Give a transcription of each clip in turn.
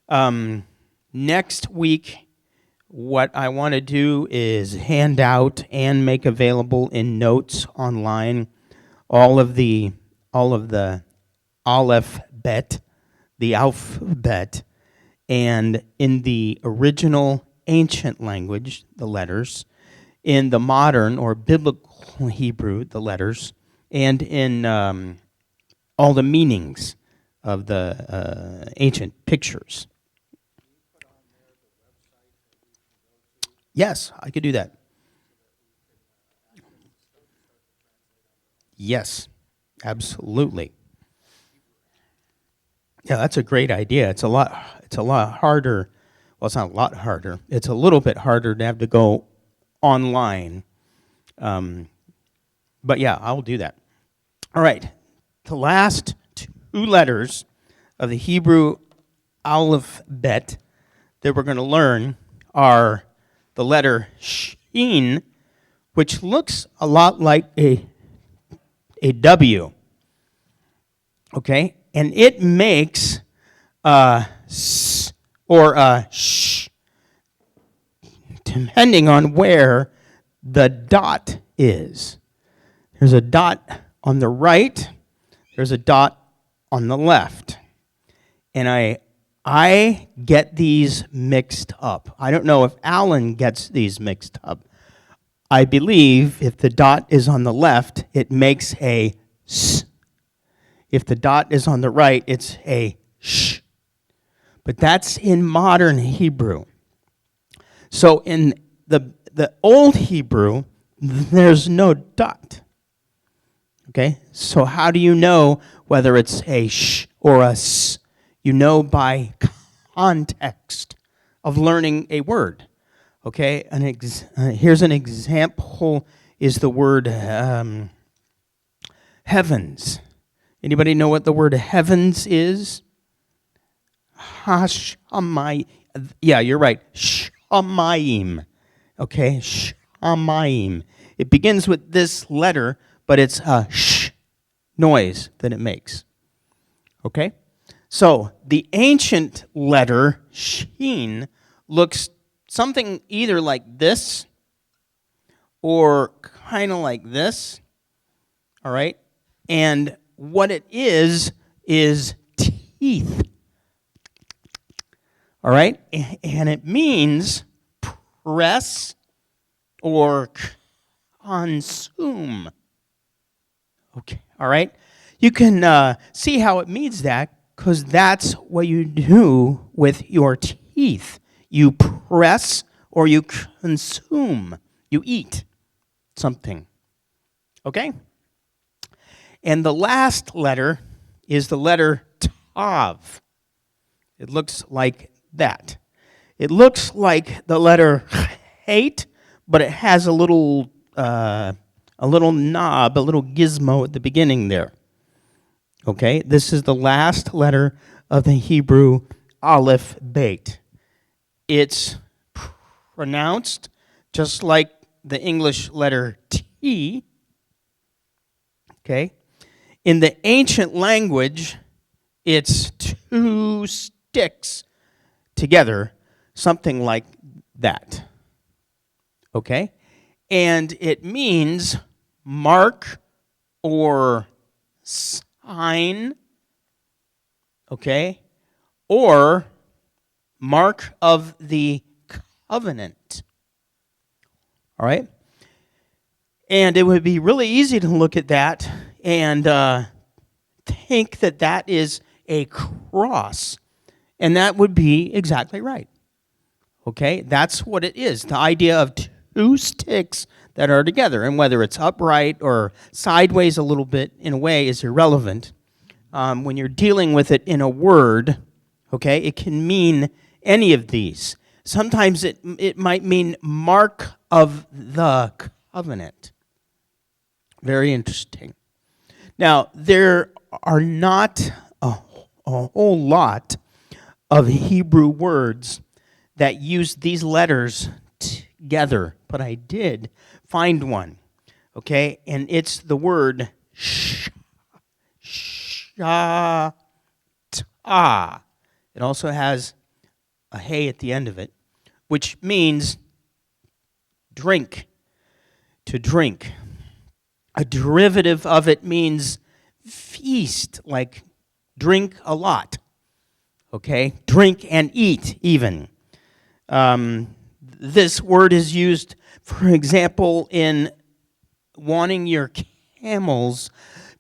Next week, what I want to do is hand out and make available in notes online all of the alphabet, and in the original ancient language, the letters, in the modern or biblical Hebrew, the letters, and in all the meanings of the ancient pictures. Yes, I could do that. Yes, absolutely. Yeah, that's a great idea. It's a lot harder. Well, it's not a lot harder. It's a little bit harder to have to go online. But yeah, I'll do that. All right. The last two letters of the Hebrew alphabet that we're going to learn are the letter Sheen, which looks a lot like a W. Okay? And it makes a S or a Sh, depending on where the dot is. There's a dot on the right, there's a dot on the left. And I get these mixed up. I don't know if Alan gets these mixed up. I believe if the dot is on the left, it makes a S. If the dot is on the right, it's a sh. But that's in modern Hebrew. So in the old Hebrew, there's no dot. Okay? So how do you know whether it's a sh or a s? You know by context of learning a word. Okay? Here's an example is the word heavens. Anybody know what the word heavens is? Hashamai. Yeah, you're right. Shamayim. Okay, shamayim. It begins with this letter, but it's a sh noise that it makes. Okay? So, the ancient letter, Sheen, looks something either like this or kind of like this. All right? And what it is teeth. All right? And it means press or consume. Okay, all right? You can see how it means that because that's what you do with your teeth. You press or you consume. You eat something. Okay? And the last letter is the letter Tav. It looks like that. It looks like the letter Hate, but it has a little knob, a little gizmo at the beginning there. Okay, this is the last letter of the Hebrew Aleph Bet. It's pronounced just like the English letter T. Okay. In the ancient language, it's two sticks together, something like that. Okay? And it means mark or sign, okay? Or mark of the covenant. All right? And it would be really easy to look at that and think that that is a cross. And that would be exactly right. Okay? That's what it is. The idea of two sticks that are together. And whether it's upright or sideways a little bit, in a way, is irrelevant. When you're dealing with it in a word, okay, it can mean any of these. Sometimes it might mean mark of the covenant. Very interesting. Now, there are not a whole lot of Hebrew words that use these letters together, but I did find one, okay? And it's the word shatah. It also has a hay at the end of it, which means drink, to drink. A derivative of it means feast, like drink a lot, okay? Drink and eat, even. This word is used, for example, in wanting your camels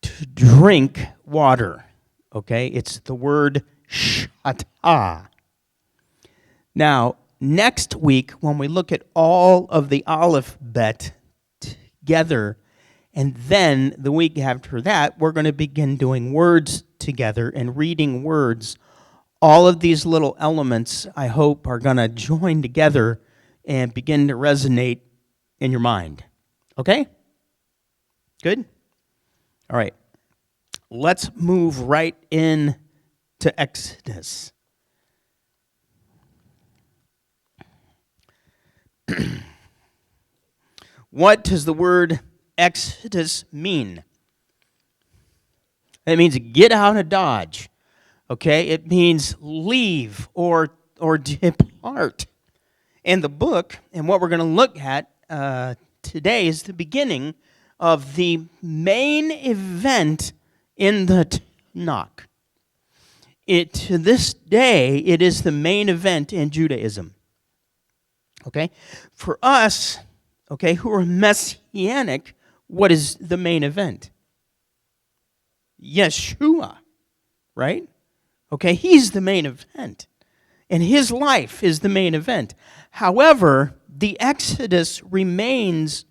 to drink water, okay? It's the word shatah. Now, next week, when we look at all of the alphabet together, and then the week after that, we're going to begin doing words together and reading words. All of these little elements, I hope, are going to join together and begin to resonate in your mind. Okay? Good? All right. Let's move right in to Exodus. What does the word Exodus mean? It means get out of Dodge. Okay? It means leave or depart. And the book, and what we're going to look at today, is the beginning of the main event in the Tanakh. To this day, it is the main event in Judaism. Okay? For us, okay, who are messianic, what is the main event? Yeshua, right? Okay, he's the main event. And his life is the main event. However, the Exodus remains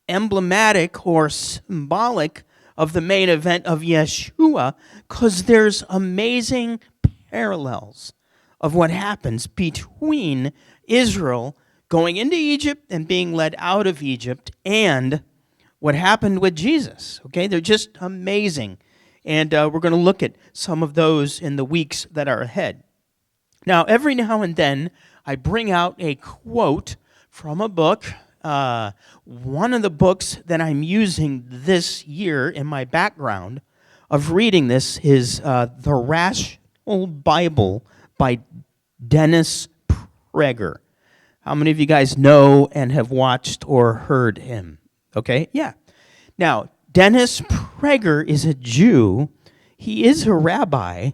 emblematic or symbolic of the main event of Yeshua, because there's amazing parallels of what happens between Israel going into Egypt and being led out of Egypt and what happened with Jesus. Okay, they're just amazing. And we're going to look at some of those in the weeks that are ahead. Now, every now and then, I bring out a quote from a book. One of the books that I'm using this year in my background of reading this is The Rational Bible by Dennis Prager. How many of you guys know and have watched or heard him? Okay, yeah. Now, Dennis Prager is a Jew. He is a rabbi,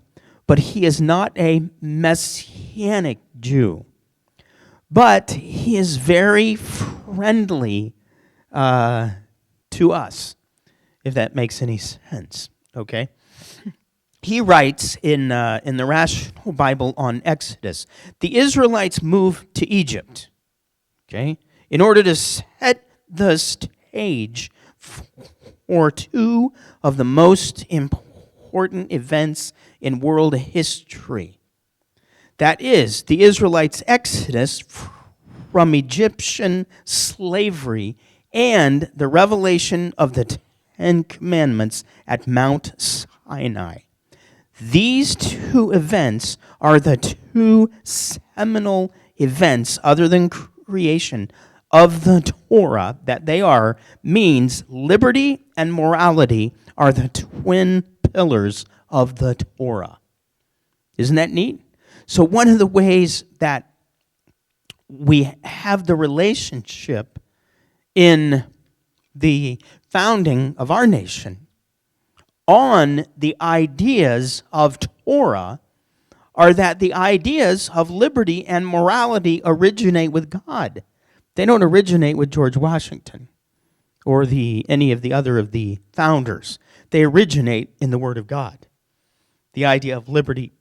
but he is not a messianic Jew. But he is very friendly to us, if that makes any sense, okay? He writes in the Rational Bible on Exodus, the Israelites moved to Egypt, okay, in order to set the stage for two of the most important events in world history. That is, the Israelites' exodus from Egyptian slavery and the revelation of the Ten Commandments at Mount Sinai. These two events are the two seminal events, other than creation, of the Torah, that they are, means liberty and morality are the twin pillars of the Torah. Isn't that neat? So one of the ways that we have the relationship in the founding of our nation on the ideas of Torah are that the ideas of liberty and morality originate with God. They don't originate with George Washington or any of the other of the founders. They originate in the Word of God. The idea of liberty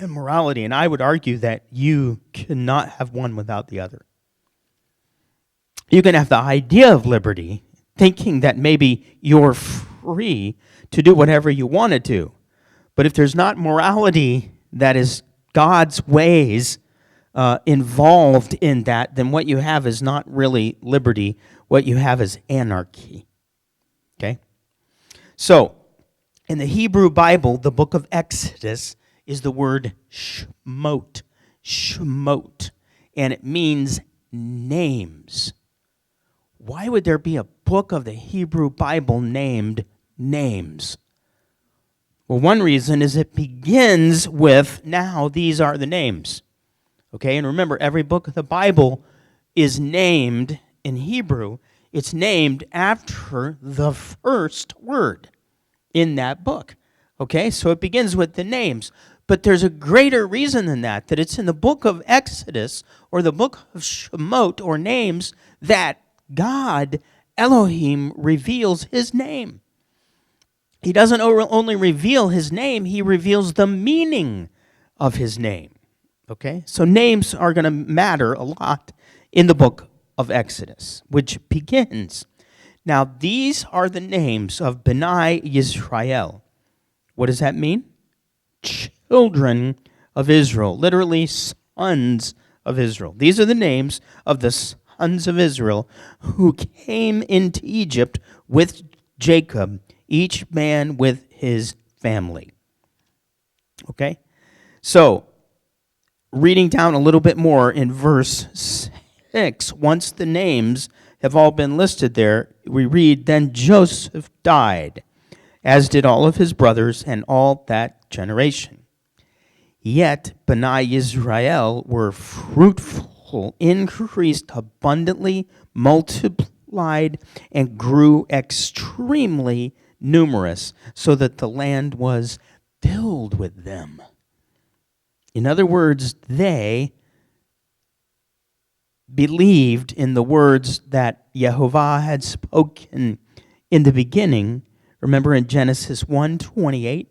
and morality, and I would argue that you cannot have one without the other. You can have the idea of liberty, thinking that maybe you're free to do whatever you want to do. But if there's not morality that is God's ways involved in that, then what you have is not really liberty. What you have is anarchy. Okay? So, in the Hebrew Bible, the book of Exodus is the word shemot. Shemot. And it means names. Why would there be a book of the Hebrew Bible named names? Well, one reason is it begins with, now these are the names. Okay, and remember, every book of the Bible is named in Hebrew. It's named after the first word in that book. Okay, so it begins with the names. But there's a greater reason than that it's in the book of Exodus or the book of Shemot or names that God, Elohim, reveals his name. He doesn't only reveal his name, he reveals the meaning of his name. Okay? So names are going to matter a lot in the book of Exodus, which begins. Now, these are the names of B'nai Yisrael. What does that mean? Children of Israel, literally sons of Israel. These are the names of the sons of Israel who came into Egypt with Jacob, each man with his family. Okay? So, reading down a little bit more in verse 6, once the names have all been listed there, we read, then Joseph died, as did all of his brothers and all that generation. Yet B'nai Yisrael were fruitful, increased abundantly, multiplied, and grew extremely numerous, so that the land was filled with them. In other words, they believed in the words that Yehovah had spoken in the beginning. Remember in Genesis 1:28,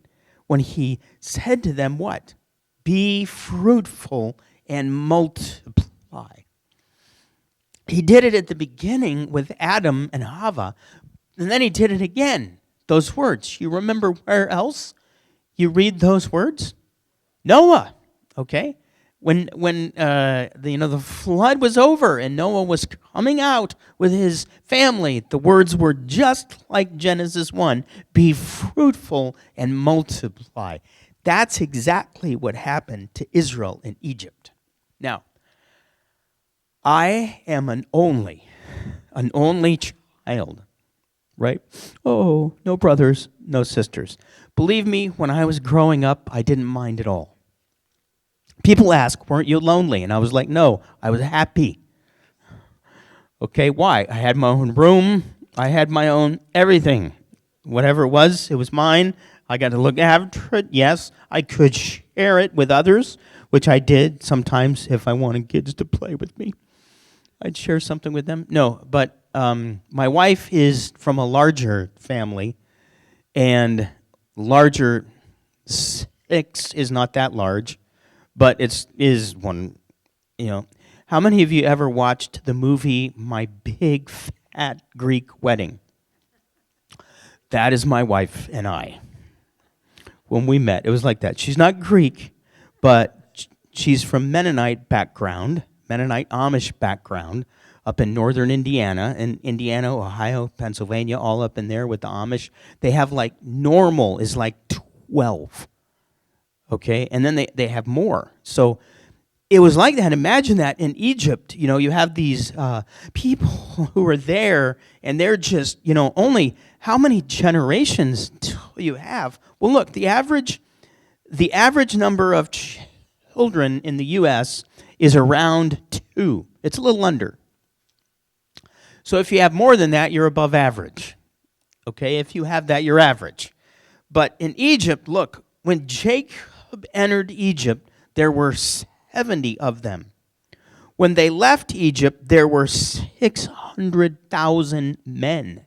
when he said to them what? Be fruitful and multiply. He did it at the beginning with Adam and Hava, and then he did it again. Those words. You remember where else you read those words? Noah. Okay? When the flood was over and Noah was coming out with his family, the words were just like Genesis 1, be fruitful and multiply. That's exactly what happened to Israel in Egypt. Now, I am an only child, right? Oh, no brothers, no sisters. Believe me, when I was growing up, I didn't mind at all. People ask, weren't you lonely? And I was like, no, I was happy. Okay, why? I had my own room. I had my own everything. Whatever it was mine. I got to look after it. Yes, I could share it with others, which I did sometimes if I wanted kids to play with me. I'd share something with them. No, but my wife is from a larger family, and larger, 6 is not that large. But it is one, How many of you ever watched the movie My Big Fat Greek Wedding? That is my wife and I. When we met, it was like that. She's not Greek, but she's from Mennonite background, Mennonite Amish background, up in northern Indiana, Indiana, Ohio, Pennsylvania, all up in there with the Amish. They have normal is 12. Okay, and then they have more. So it was like that. Imagine that in Egypt, you have these people who are there, and they're just, only how many generations do you have? Well, look, the average number of children in the U.S. is around 2. It's a little under. So if you have more than that, you're above average. Okay, if you have that, you're average. But in Egypt, look, when Jacob entered Egypt, there were 70 of them. When they left Egypt, there were 600,000 men.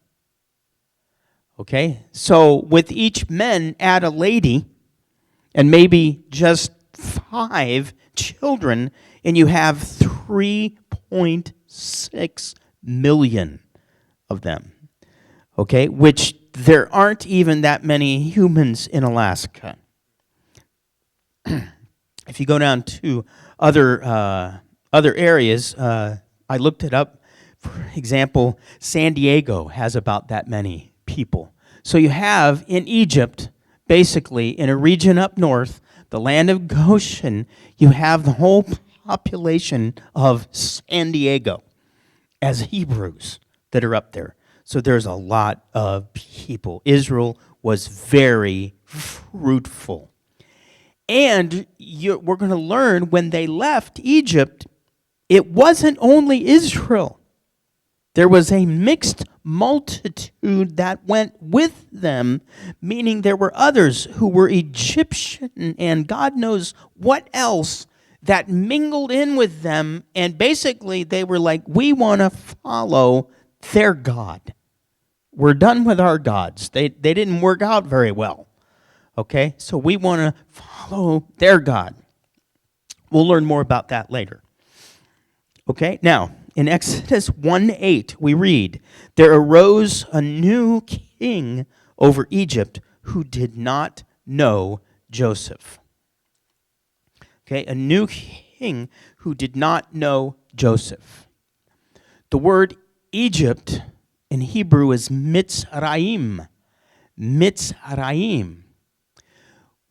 Okay? So with each man, add a lady, and maybe just 5 children, and you have 3.6 million of them. Okay? Which there aren't even that many humans in Alaska. If you go down to other areas, I looked it up. For example, San Diego has about that many people. So you have in Egypt, basically in a region up north, the land of Goshen, you have the whole population of San Diego as Hebrews that are up there. So there's a lot of people. Israel was very fruitful. And we're going to learn when they left Egypt, it wasn't only Israel. There was a mixed multitude that went with them, meaning there were others who were Egyptian and God knows what else that mingled in with them. And basically they were like, we want to follow their God. We're done with our gods. They didn't work out very well. Okay, so we want to follow their God. We'll learn more about that later. Okay, now, in Exodus 1:8, we read, there arose a new king over Egypt who did not know Joseph. Okay, a new king who did not know Joseph. The word Egypt in Hebrew is Mitzrayim. Mitzrayim.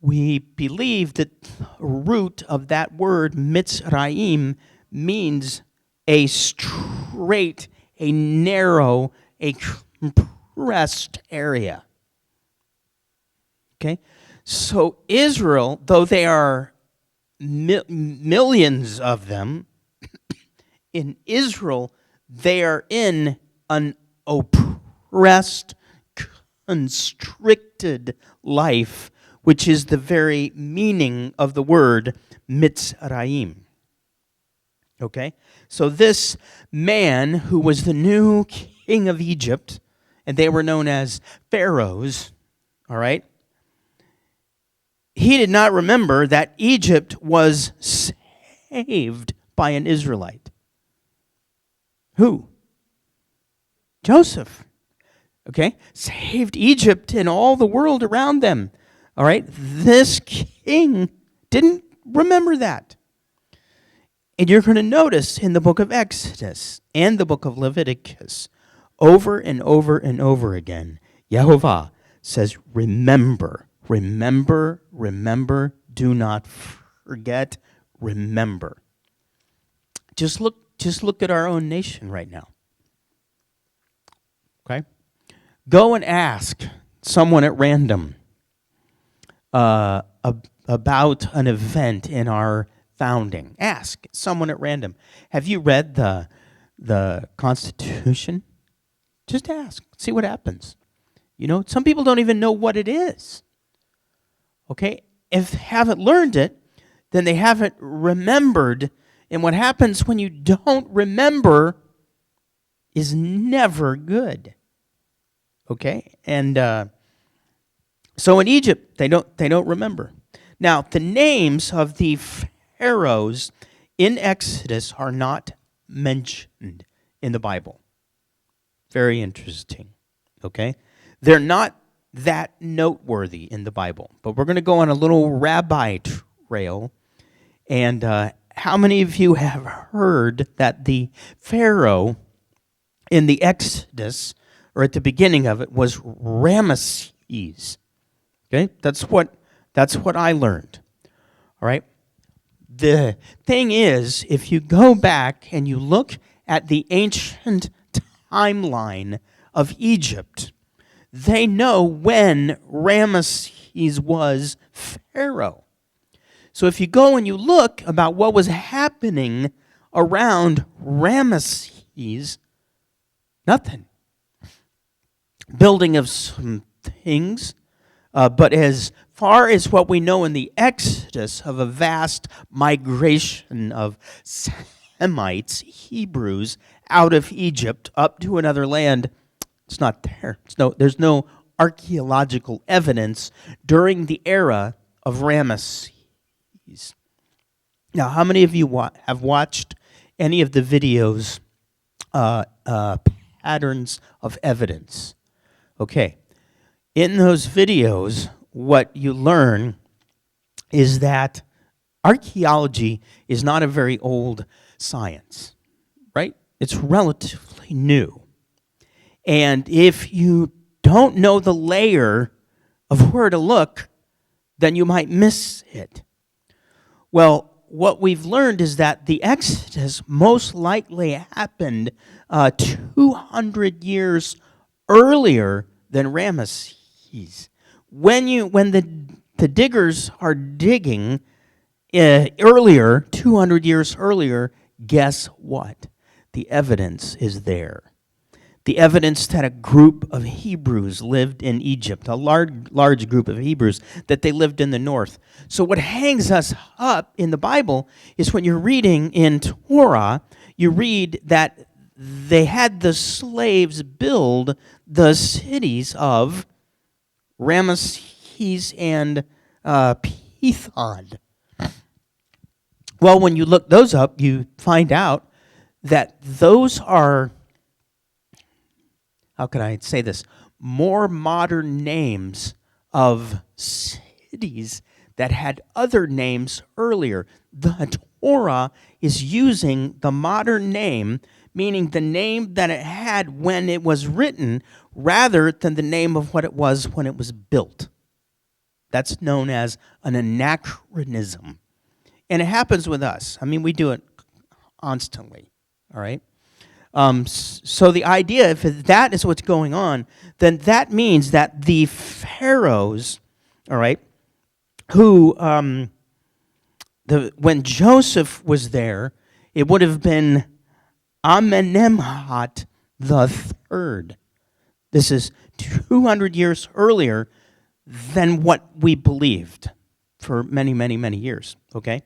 We believe that the root of that word, Mitzrayim, means a straight, a narrow, a compressed area. Okay? So Israel, though they are millions of them, in Israel, they are in an oppressed, constricted life, which is the very meaning of the word Mitzrayim. Okay? So this man who was the new king of Egypt, and they were known as pharaohs, all right? He did not remember that Egypt was saved by an Israelite. Who? Joseph. Okay? Saved Egypt and all the world around them. All right? This king didn't remember that. And you're going to notice in the book of Exodus and the book of Leviticus, over and over and over again, Yehovah says, remember, remember, remember, do not forget, remember. Just look at our own nation right now. Okay? Go and ask someone at random about an event in our founding. Ask someone at random. Have you read the Constitution? Just ask. See what happens. You know, some people don't even know what it is. Okay? If they haven't learned it, then they haven't remembered. And what happens when you don't remember is never good. Okay? And so in Egypt, they don't remember. Now, the names of the pharaohs in Exodus are not mentioned in the Bible. Very interesting. Okay? They're not that noteworthy in the Bible. But we're going to go on a little rabbi trail. And how many of you have heard that the Pharaoh in the Exodus, or at the beginning of it, was Ramesses? Okay? That's what I learned. All right? The thing is, if you go back and you look at the ancient timeline of Egypt, they know when Ramesses was Pharaoh. So if you go and you look about what was happening around Ramesses, nothing. Building of some things, but as far as what we know in the Exodus of a vast migration of Semites, Hebrews, out of Egypt up to another land, it's not there. There's no archaeological evidence during the era of Ramesses. Now, how many of you have watched any of the videos, patterns of evidence? Okay. In those videos, what you learn is that archaeology is not a very old science, right? It's relatively new. And if you don't know the layer of where to look, then you might miss it. Well, what we've learned is that the Exodus most likely happened 200 years earlier than Ramesses. when the diggers are digging earlier, 200 years earlier, guess what? The evidence is there. The evidence that a group of Hebrews lived in Egypt, a large group of Hebrews, that they lived in the north. So what hangs us up in the Bible is when you're reading in Torah, you read that they had the slaves build the cities of Ramesses and Pithon. Well, when you look those up, you find out that those are, how can I say this, more modern names of cities that had other names earlier. The Torah is using the modern name, meaning the name that it had when it was written, rather than the name of what it was when it was built. That's known as an anachronism. And it happens with us. I mean, we do it constantly, all right? So the idea, if that is what's going on, then that means that the pharaohs, all right, who, when Joseph was there, it would have been Amenemhat the third. This is 200 years earlier than what we believed for many, many, many years, okay?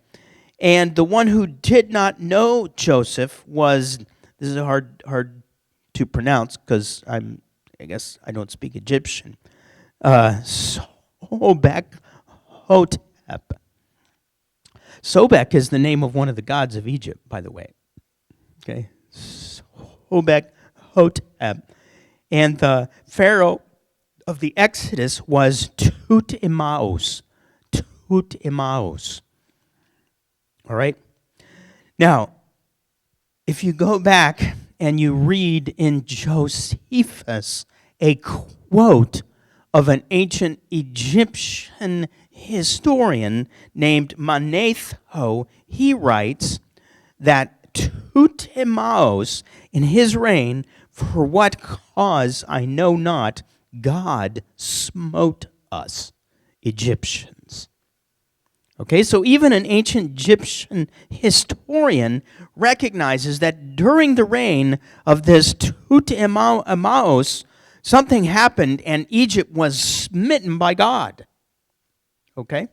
And the one who did not know Joseph was, this is hard to pronounce because I guess I don't speak Egyptian, Sobek Hotep. Sobek is the name of one of the gods of Egypt, by the way. Okay, Sobek Hotep. And the Pharaoh of the Exodus was Tutmosis. All right? Now, if you go back and you read in Josephus a quote of an ancient Egyptian historian named Manetho, he writes that Tutmosis, in his reign, for what cause I know not, God smote us, Egyptians. Okay, so even an ancient Egyptian historian recognizes that during the reign of this Tutmosis, something happened and Egypt was smitten by God. Okay?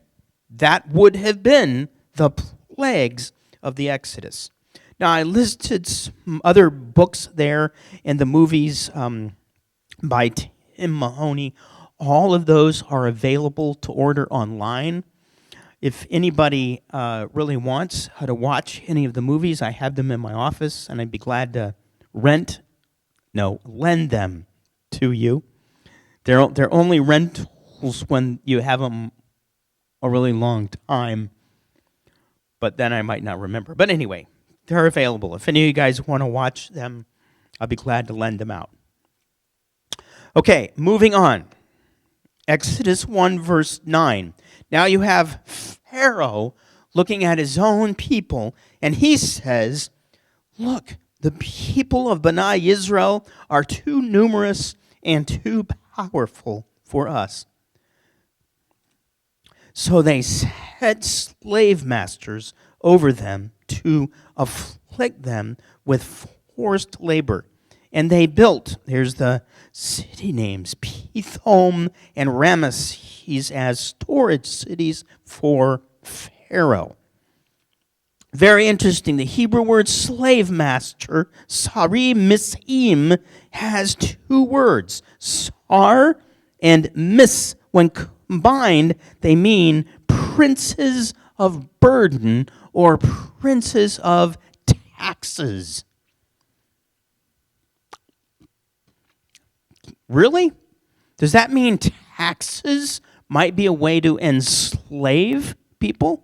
That would have been the plagues of the Exodus. Now, I listed some other books there and the movies by Tim Mahoney. All of those are available to order online. If anybody really wants to watch any of the movies, I have them in my office, and I'd be glad to lend them to you. They're only rentals when you have them a really long time, but then I might not remember. But anyway, they're available. If any of you guys want to watch them, I'll be glad to lend them out. Okay, moving on. Exodus 1, verse 9. Now you have Pharaoh looking at his own people, and he says, look, the people of Bnei Israel are too numerous and too powerful for us. So they set slave masters over them to afflict them with forced labor. And they built, here's the city names, Pithom and Ramesses as storage cities for Pharaoh. Very interesting. The Hebrew word slave master, sari misim, has two words, sar and mis. When combined, they mean princes of burden or princes of taxes. Really? Does that mean taxes might be a way to enslave people?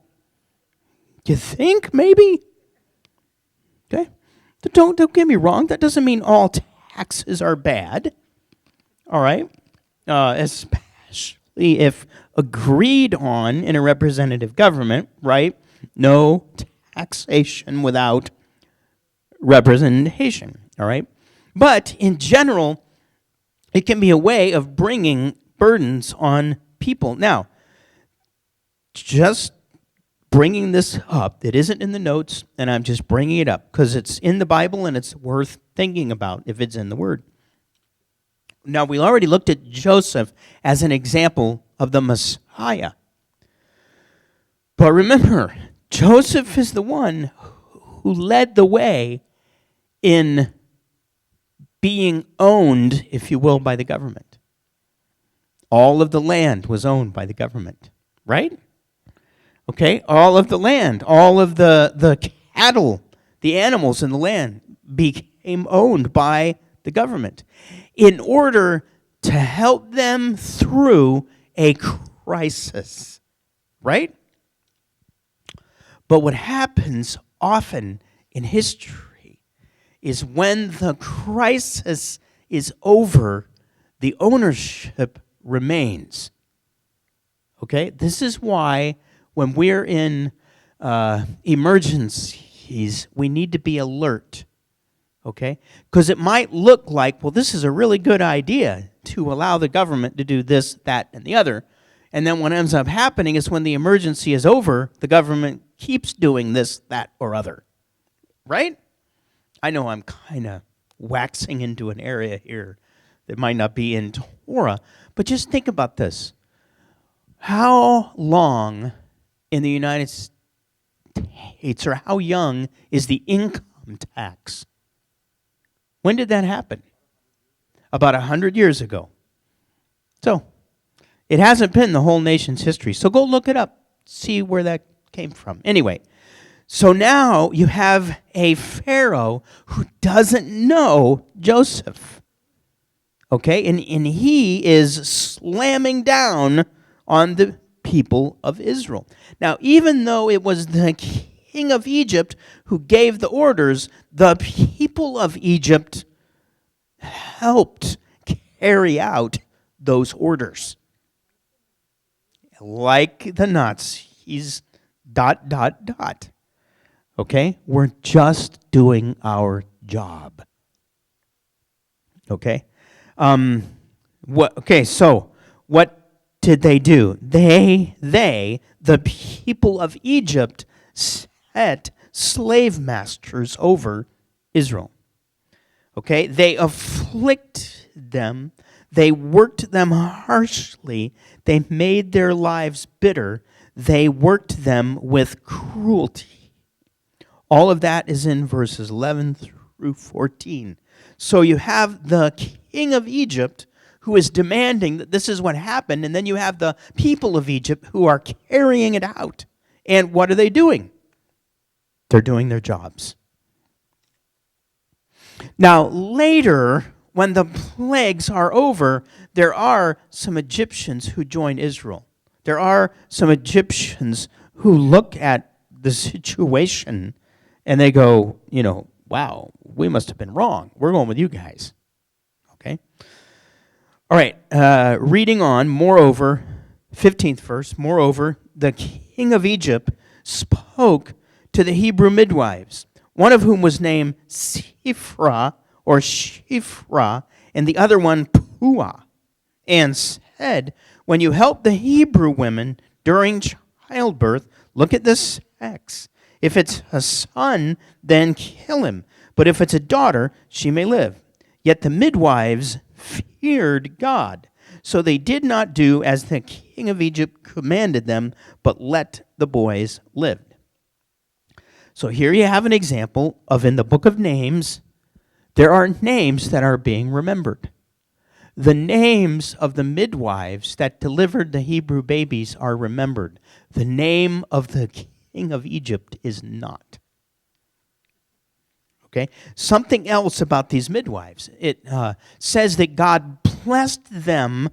You think, maybe? Okay. Don't get me wrong. That doesn't mean all taxes are bad. All right? Especially if agreed on in a representative government, right? No taxation without representation. All right? But in general, it can be a way of bringing burdens on people. Now, just bringing this up, it isn't in the notes, and I'm just bringing it up because it's in the Bible and it's worth thinking about if it's in the Word. Now, we already looked at Joseph as an example of the Messiah. But remember, Joseph is the one who led the way in being owned, if you will, by the government. All of the land was owned by the government, right? Okay, all of the land, all of the cattle, the animals in the land became owned by the government in order to help them through a crisis, right? But what happens often in history is when the crisis is over, the ownership remains. Okay? This is why when we're in emergencies, we need to be alert. Okay? Because it might look like, well, this is a really good idea to allow the government to do this, that, and the other. And then what ends up happening is when the emergency is over, the government keeps doing this, that, or other. Right? I know I'm kind of waxing into an area here that might not be in Torah, but just think about this. How long in the United States, or how young is the income tax? When did that happen? About 100 years ago. So, it hasn't been the whole nation's history. So go look it up, see where that came from. Anyway, so now you have a Pharaoh who doesn't know Joseph. Okay, and he is slamming down on the people of Israel. Now, even though it was the king of Egypt who gave the orders, the people of Egypt helped carry out those orders. Like the Nazis, ... Okay? We're just doing our job. Okay? So what did they do? The people of Egypt, set slave masters over Israel. Okay? They afflicted them. They worked them harshly. They made their lives bitter. They worked them with cruelty. All of that is in verses 11 through 14. So you have the king of Egypt who is demanding that this is what happened, and then you have the people of Egypt who are carrying it out. And what are they doing? They're doing their jobs. Now, later, when the plagues are over, there are some Egyptians who join Israel. There are some Egyptians who look at the situation and they go, wow, we must have been wrong. We're going with you guys. Okay? All right, reading on, moreover, 15th verse, moreover, the king of Egypt spoke to the Hebrew midwives, one of whom was named Shiphrah, or Shiphrah, and the other one Puah, and said, when you help the Hebrew women during childbirth, look at the sex. If it's a son, then kill him. But if it's a daughter, she may live. Yet the midwives feared God. So they did not do as the king of Egypt commanded them, but let the boys live. So here you have an example of, in the book of names, there are names that are being remembered. The names of the midwives that delivered the Hebrew babies are remembered. The name of the king of Egypt is not. Okay? Something else about these midwives. It says that God blessed them,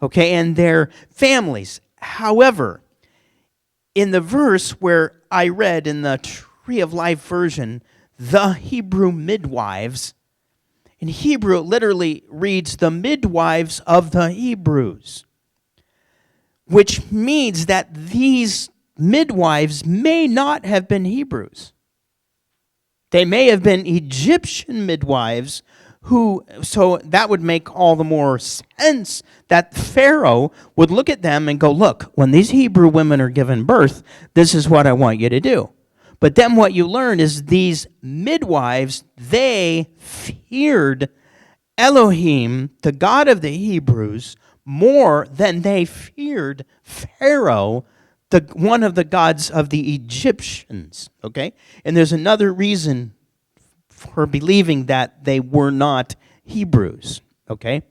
okay, and their families. However, in the verse where I read in the Tree of Life version, the Hebrew midwives, in Hebrew it literally reads the midwives of the Hebrews, which means that these midwives may not have been Hebrews. They may have been Egyptian midwives So that would make all the more sense that Pharaoh would look at them and go, look, when these Hebrew women are given birth, this is what I want you to do. But then what you learn is these midwives, they feared Elohim, the God of the Hebrews, more than they feared Pharaoh, one of the gods of the Egyptians. Okay? And there's another reason for believing that they were not Hebrews. Okay?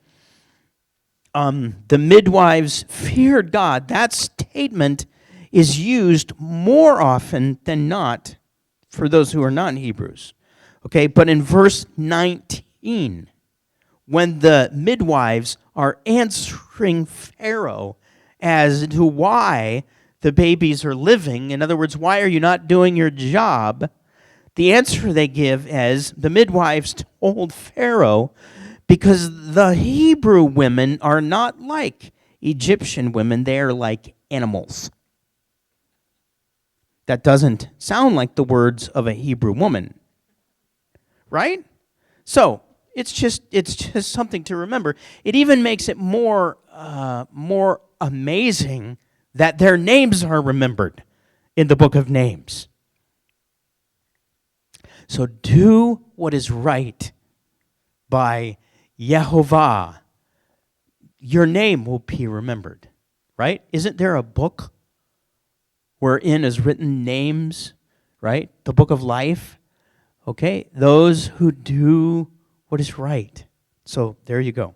The midwives feared God. That statement is used more often than not for those who are not Hebrews. Okay? But in verse 19, when the midwives are answering Pharaoh as to why the babies are living, in other words, why are you not doing your job? The answer they give is the midwives told Pharaoh, because the Hebrew women are not like Egyptian women, they are like animals. That doesn't sound like the words of a Hebrew woman, right? So it's just something to remember. It even makes it more amazing that their names are remembered in the book of names. So do what is right by Yehovah. Your name will be remembered, right? Isn't there a book wherein is written names, right? The book of life. Okay, those who do what is right. So there you go.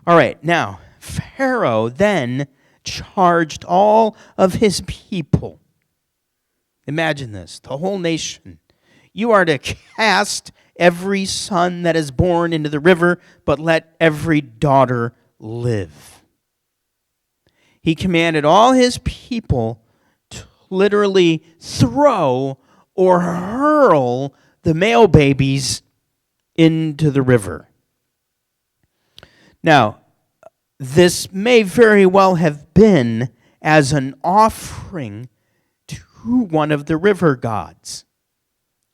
All right, now, Pharaoh then charged all of his people. Imagine this, the whole nation. You are to cast every son that is born into the river, but let every daughter live. He commanded all his people to literally throw or hurl the male babies into the river. Now, this may very well have been as an offering to one of the river gods.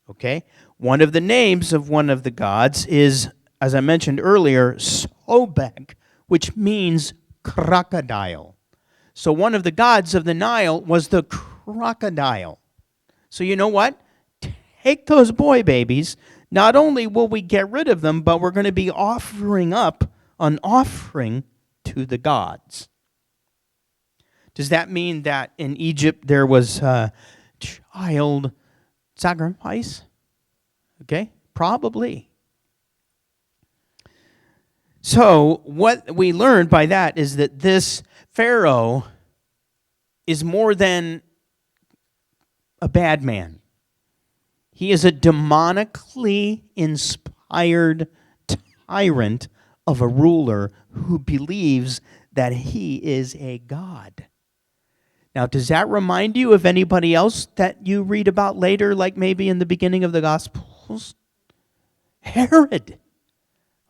Okay? One of the names of one of the gods is, as I mentioned earlier, Sobek, which means crocodile. So one of the gods of the Nile was the crocodile. So you know what? Take those boy babies. Not only will we get rid of them, but we're going to be offering up an offering to the gods. Does that mean that in Egypt there was child sacrifice? Okay, probably. So what we learned by that is that this Pharaoh is more than a bad man. He is a demonically inspired tyrant of a ruler who believes that he is a god. Now, does that remind you of anybody else that you read about later, like maybe in the beginning of the Gospels? Herod.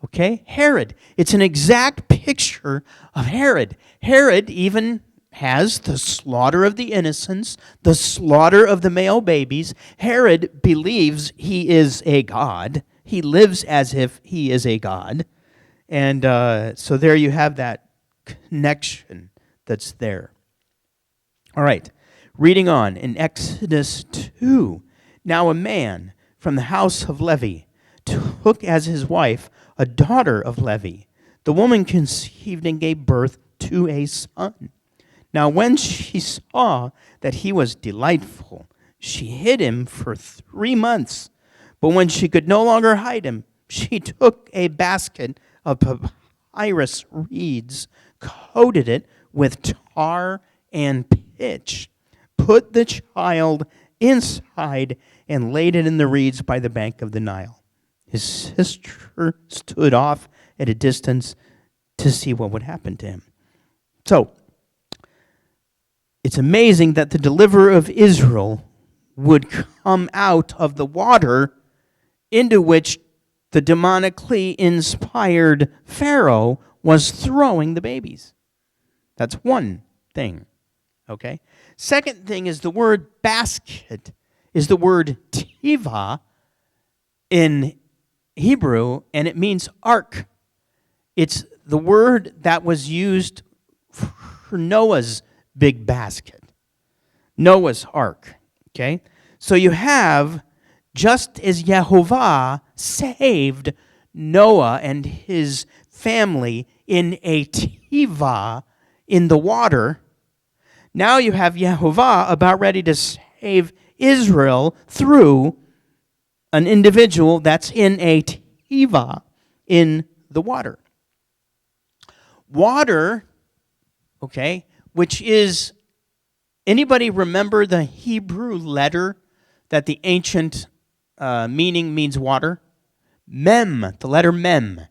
Okay? Herod. It's an exact picture of Herod. Herod even has the slaughter of the innocents, the slaughter of the male babies. Herod believes he is a god. He lives as if he is a god. And so there you have that connection that's there. All right, reading on in Exodus 2. Now a man from the house of Levi took as his wife a daughter of Levi. The woman conceived and gave birth to a son. Now when she saw that he was delightful, she hid him for 3 months. But when she could no longer hide him, she took a basket of papyrus reeds, coated it with tar and pitch, put the child inside, and laid it in the reeds by the bank of the Nile. His sister stood off at a distance to see what would happen to him. So, it's amazing that the deliverer of Israel would come out of the water into which the demonically inspired Pharaoh was throwing the babies. That's one thing. Okay? Second thing is the word basket is the word tiva in Hebrew, and it means ark. It's the word that was used for Noah's big basket, Noah's ark. Okay? So you have, just as Yehovah saved Noah and his family in a tiva in the water, now you have Yehovah about ready to save Israel through an individual that's in a tiva in the water. Water, okay, which is, anybody remember the Hebrew letter that the ancient meaning means water? Mem, the letter mem.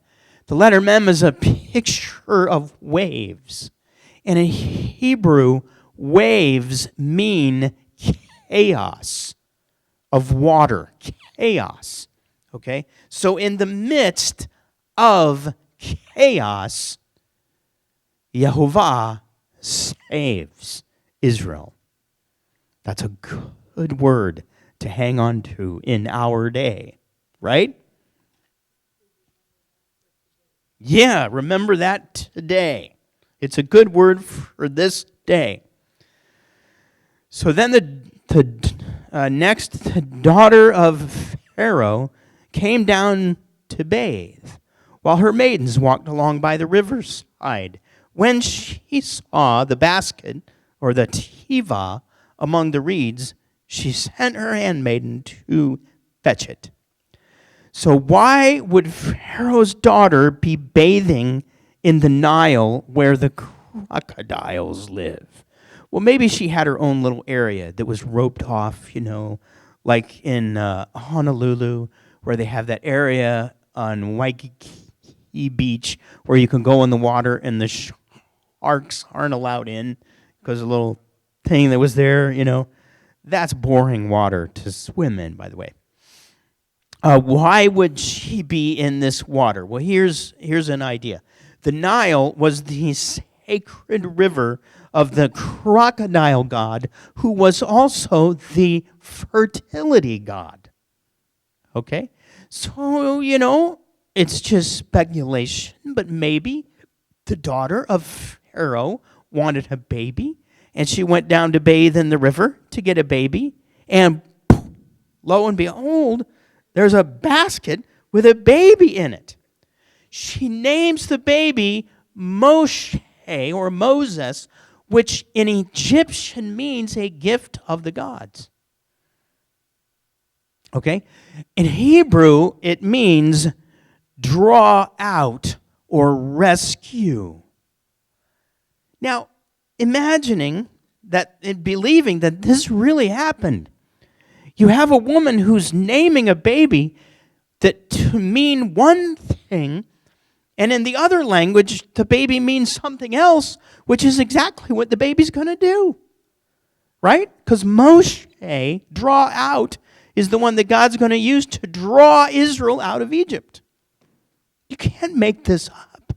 The letter mem is a picture of waves. And in Hebrew, waves mean chaos of water. Chaos. Okay? So in the midst of chaos, Yehovah saves Israel. That's a good word to hang on to in our day, right? Yeah, remember that today. It's a good word for this day. So then the daughter of Pharaoh came down to bathe, while her maidens walked along by the riverside. When she saw the basket, or the tiva, among the reeds, she sent her handmaiden to fetch it. So why would Pharaoh's daughter be bathing in the Nile where the crocodiles live? Well, maybe she had her own little area that was roped off, like in Honolulu, where they have that area on Waikiki Beach where you can go in the water and the sharks aren't allowed in because a little thing that was there, That's boring water to swim in, by the way. Why would she be in this water? Well, here's an idea. The Nile was the sacred river of the crocodile god, who was also the fertility god. Okay? So, it's just speculation, but maybe the daughter of Pharaoh wanted a baby, and she went down to bathe in the river to get a baby, and lo and behold, there's a basket with a baby in it. She names the baby Moshe, or Moses, which in Egyptian means a gift of the gods. Okay? In Hebrew, it means draw out or rescue. Now, imagining that and believing that this really happened. You have a woman who's naming a baby that to mean one thing, and in the other language, the baby means something else, which is exactly what the baby's going to do. Right? Because Moshe, draw out, is the one that God's going to use to draw Israel out of Egypt. You can't make this up.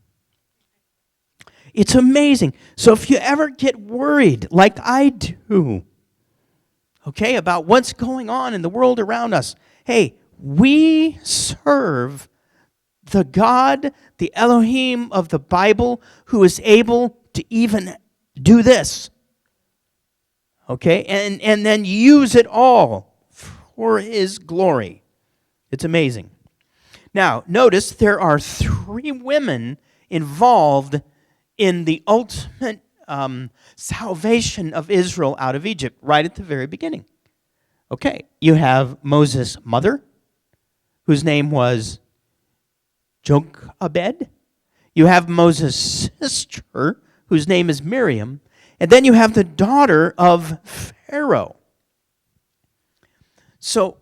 It's amazing. So if you ever get worried, like I do, okay, about what's going on in the world around us, hey, we serve the God, the Elohim of the Bible, who is able to even do this. Okay, and then use it all for his glory. It's amazing. Now, notice there are 3 women involved in the ultimate salvation of Israel out of Egypt right at the very beginning. Okay, you have Moses' mother, whose name was Jochebed. You have Moses' sister, whose name is Miriam. And then you have the daughter of Pharaoh. So,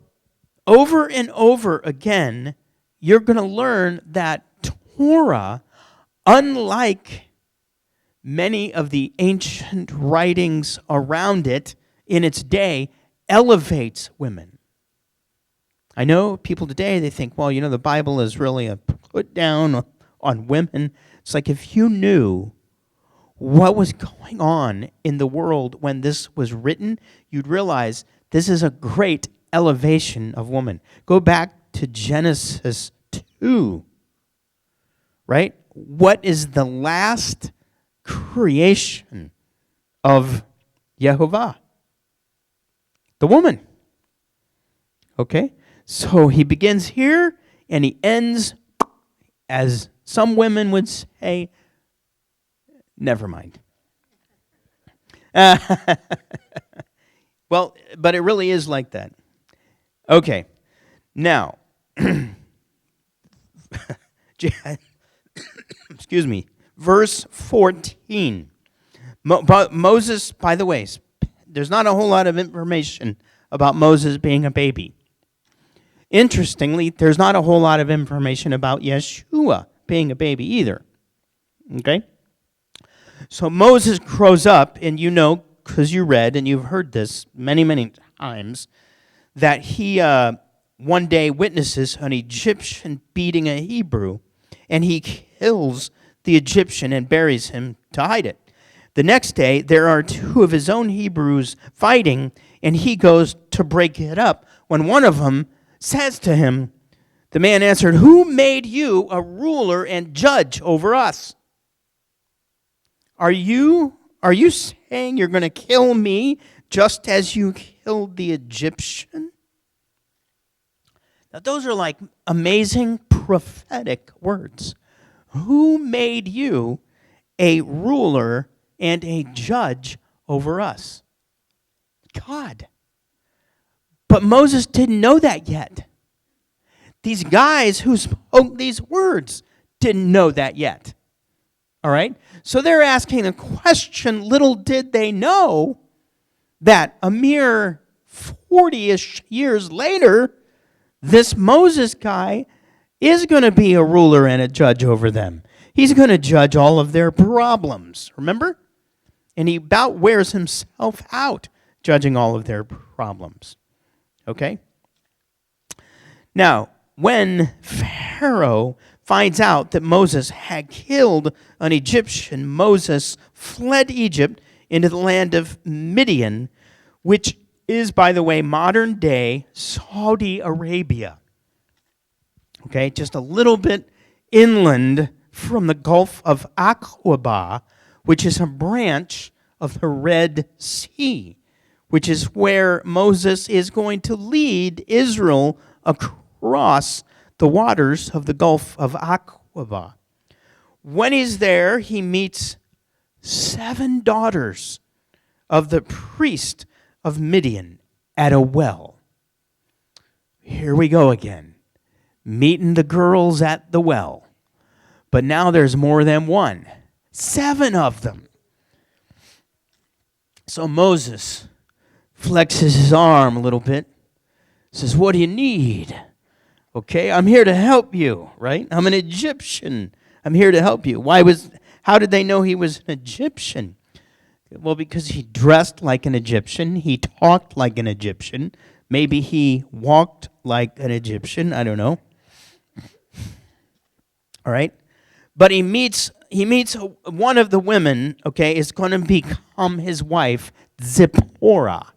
over and over again, you're going to learn that Torah, unlike many of the ancient writings around it in its day, elevates women. I know people today, they think, well, the Bible is really a put down on women. It's like if you knew what was going on in the world when this was written, you'd realize this is a great elevation of woman. Go back to Genesis 2, right? What is the last creation of Yehovah? The woman. Okay? So he begins here and he ends, as some women would say, never mind. Well, but it really is like that. Okay. Now, excuse me, verse 14. Moses, by the way, there's not a whole lot of information about Moses being a baby. Interestingly, there's not a whole lot of information about Yeshua being a baby either. Okay? So Moses grows up, and you know, because you read and you've heard this many, many times, that he one day witnesses an Egyptian beating a Hebrew, and he kills the Egyptian and buries him to hide it. The next day, there are 2 of his own Hebrews fighting, and he goes to break it up when one of them says to him, the man answered, "Who made you a ruler and judge over us?" Are you saying you're going to kill me just as you killed the Egyptian? Now, those are like amazing prophetic words. Who made you a ruler and a judge over us? God. But Moses didn't know that yet. These guys who spoke these words didn't know that yet. All right? So they're asking a question. Little did they know that a mere 40-ish years later, this Moses guy is going to be a ruler and a judge over them. He's going to judge all of their problems. Remember? And he about wears himself out judging all of their problems. Okay? Now, when Pharaoh finds out that Moses had killed an Egyptian, Moses fled Egypt into the land of Midian, which is, by the way, modern-day Saudi Arabia. Okay, just a little bit inland from the Gulf of Aqaba, which is a branch of the Red Sea, which is where Moses is going to lead Israel across the waters of the Gulf of Aqaba. When he's there, he meets 7 daughters of the priest of Midian at a well. Here we go again, meeting the girls at the well. But now there's more than one. 7 of them. So Moses flexes his arm a little bit, says, "What do you need?" Okay, I'm here to help you, right? I'm an Egyptian. I'm here to help you. How did they know he was an Egyptian? Well, because he dressed like an Egyptian. He talked like an Egyptian. Maybe he walked like an Egyptian. I don't know. All right? But he meets one of the women, okay, is going to become his wife, Zipporah.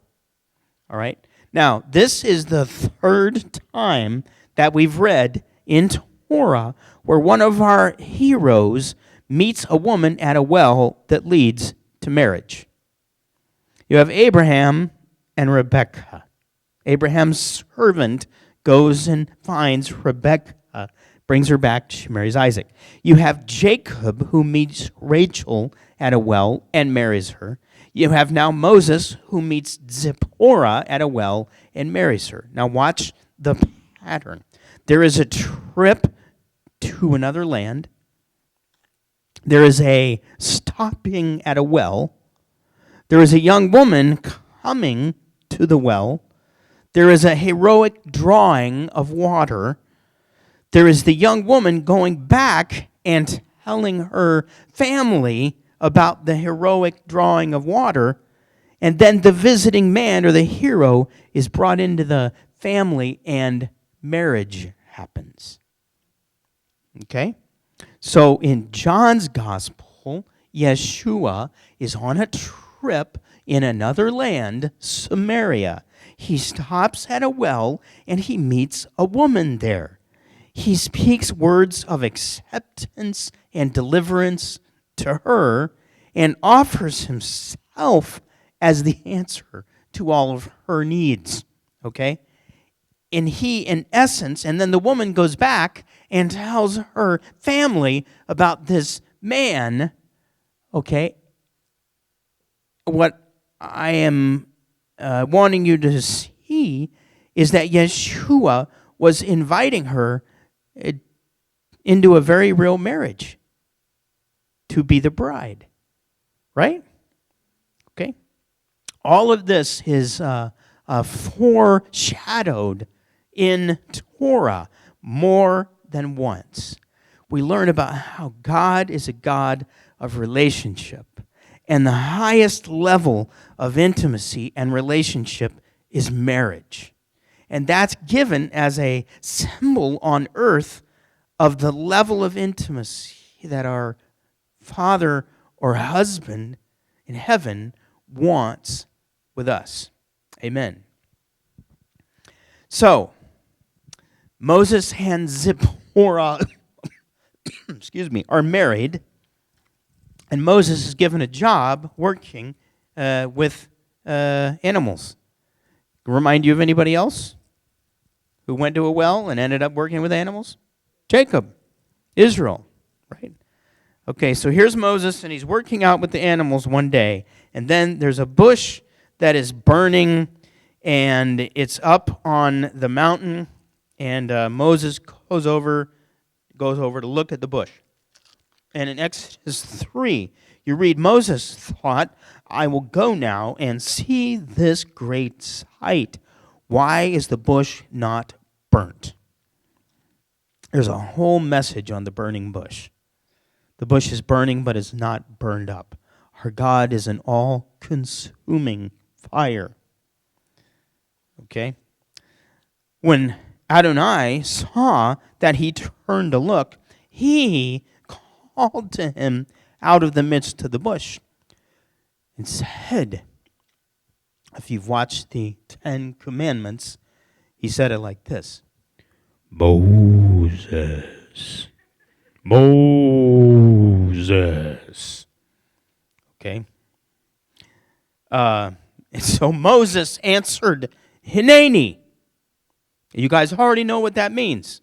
All right? Now, this is the 3rd time that we've read in Torah where one of our heroes meets a woman at a well that leads to marriage. You have Abraham and Rebekah. Abraham's servant goes and finds Rebekah, brings her back, she marries Isaac. You have Jacob, who meets Rachel at a well and marries her. You have now Moses, who meets Zipporah at a well and marries her. Now watch the pattern. There is a trip to another land. There is a stopping at a well. There is a young woman coming to the well. There is a heroic drawing of water. There is the young woman going back and telling her family about the heroic drawing of water. And then the visiting man or the hero is brought into the family and marriage happens. Okay? So in John's gospel, Yeshua is on a trip in another land, Samaria. He stops at a well and he meets a woman there. he speaks words of acceptance and deliverance to her and offers himself as the answer to all of her needs, okay? And he, in essence, and then the woman goes back and tells her family about this man, okay? What I am wanting you to see is that Yeshua was inviting her into a very real marriage to be the bride, right? Okay? All of this is foreshadowed in Torah more than once. We learn about how God is a God of relationship, and the highest level of intimacy and relationship is marriage. And that's given as a symbol on earth of the level of intimacy that our father or husband in heaven wants with us. Amen. So, Moses and Zipporah are married, and Moses is given a job working with animals. Remind you of anybody else who went to a well and ended up working with animals? Jacob, Israel, right? Okay, so here's Moses, and he's working out with the animals one day, and then there's a bush that is burning, and it's up on the mountain, and Moses goes over to look at the bush. And in Exodus 3, you read, Moses thought, I will go now and see this great sight. Why is the bush not burnt? There's a whole message on the burning bush. The bush is burning, but it's not burned up. Our God is an all-consuming fire. Okay? When Adonai saw that he turned to look, he called to him out of the midst of the bush and said, if you've watched the 10 Commandments, he said it like this: Moses, Moses. Okay? And so Moses answered, Hineni. You guys already know what that means,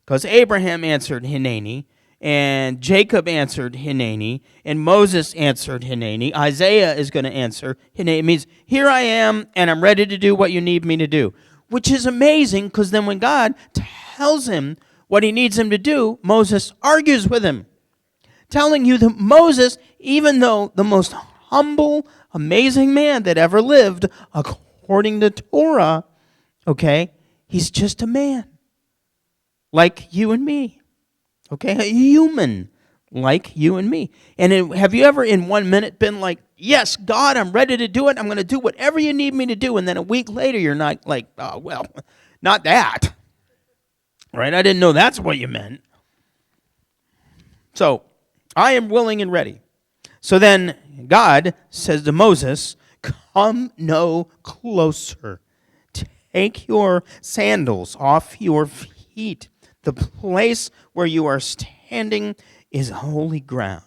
because Abraham answered Hineni, and Jacob answered Hineni, and Moses answered Hineni. Isaiah is going to answer Hineni. It means, here I am, and I'm ready to do what you need me to do. Which is amazing, because then when God tells him what he needs him to do, Moses argues with him, telling you that Moses, even though the most humble, amazing man that ever lived, according to Torah, okay, he's just a man, like you and me. Okay, a human like you and me. And have you ever in 1 minute been like, yes, God, I'm ready to do it. I'm going to do whatever you need me to do. And then a week later, you're not like, oh, well, not that. Right? I didn't know that's what you meant. So, I am willing and ready. So then God says to Moses, come no closer. Take your sandals off your feet. The place where you are standing is holy ground.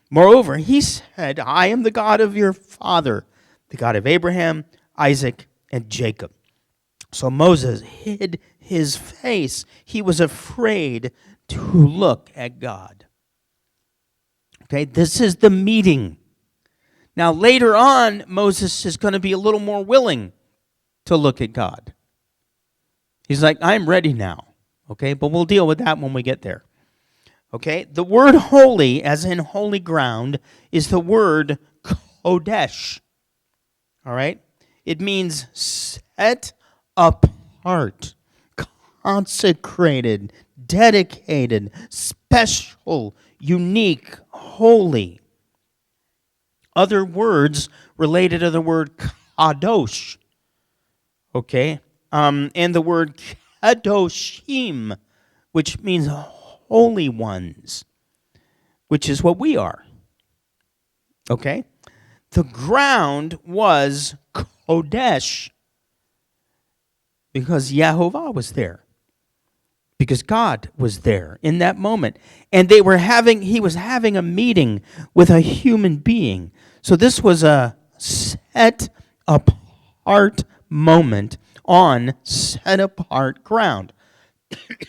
Moreover, he said, I am the God of your father, the God of Abraham, Isaac, and Jacob. So Moses hid his face. He was afraid to look at God. Okay, this is the meeting. Now, later on, Moses is going to be a little more willing to look at God. He's like, I'm ready now. Okay, but we'll deal with that when we get there. Okay, the word holy, as in holy ground, is the word kodesh. All right? It means set apart, consecrated, dedicated, special, unique, holy. Other words related to the word kadosh. Okay? And the word kadoshim, which means holy ones, which is what we are. Okay? The ground was Kodesh because Yehovah was there. because God was there in that moment. And he was having a meeting with a human being. So this was a set apart moment on set apart ground.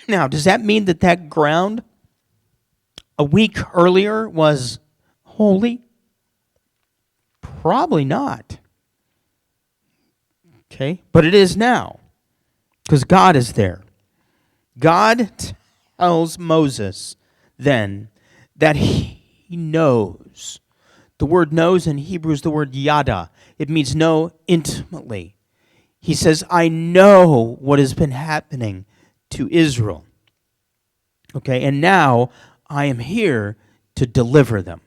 Now, does that mean that ground a week earlier was holy? Probably not. Okay, but it is now, because God is there. God tells Moses then that he knows. The word knows in Hebrew is the word yada. It means know intimately. He says, I know what has been happening to Israel. Okay, and now I am here to deliver them.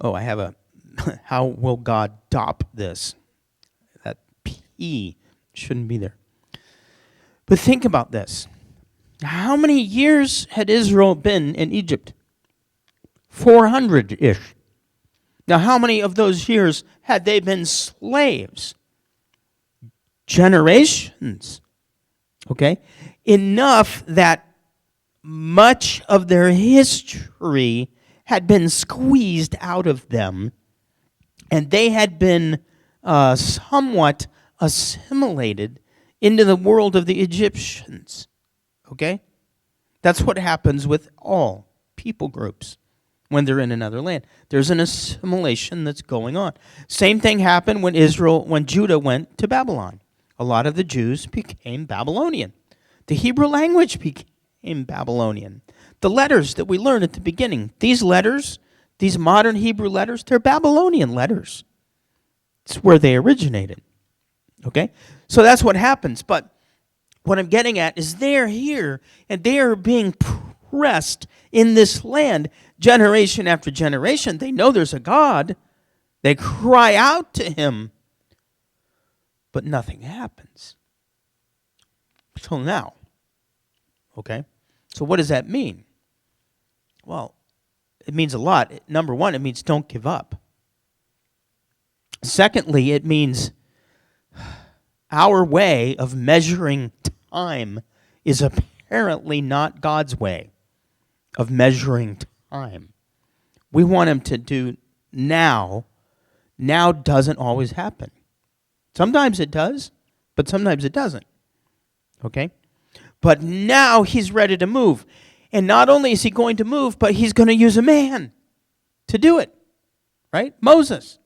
Oh, I have a, how will God top this? That P shouldn't be there. But think about this. How many years had Israel been in Egypt? 400-ish. Now, how many of those years had they been slaves? Generations. Okay? Enough that much of their history had been squeezed out of them, and they had been somewhat assimilated into the world of the Egyptians. Okay? That's what happens with all people groups when they're in another land. There's an assimilation that's going on. Same thing happened when Judah went to Babylon. A lot of the Jews became Babylonian. The Hebrew language became Babylonian. The letters that we learned at the beginning, these letters, these modern Hebrew letters, they're Babylonian letters. It's where they originated. Okay? So that's what happens. But what I'm getting at is they're here, and they are being pressed in this land generation after generation. They know there's a God. They cry out to him, but nothing happens. Till now. Okay? So what does that mean? Well, it means a lot. Number one, it means don't give up. Secondly, it means our way of measuring time is apparently not God's way of measuring time. We want him to do now. Now doesn't always happen. Sometimes it does, but sometimes it doesn't. Okay? But now he's ready to move. And not only is he going to move, but he's going to use a man to do it. Right? Moses.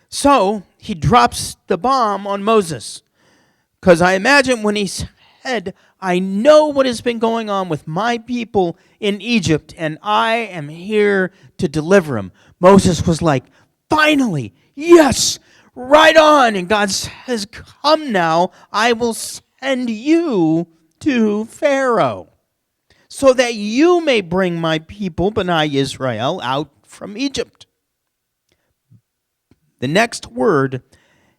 So he drops the bomb on Moses. Because I imagine when he said, I know what has been going on with my people in Egypt, and I am here to deliver them. Moses was like, finally, yes, right on. And God says, come now, I will send you to Pharaoh, so that you may bring my people, B'nai Israel, out from Egypt. The next word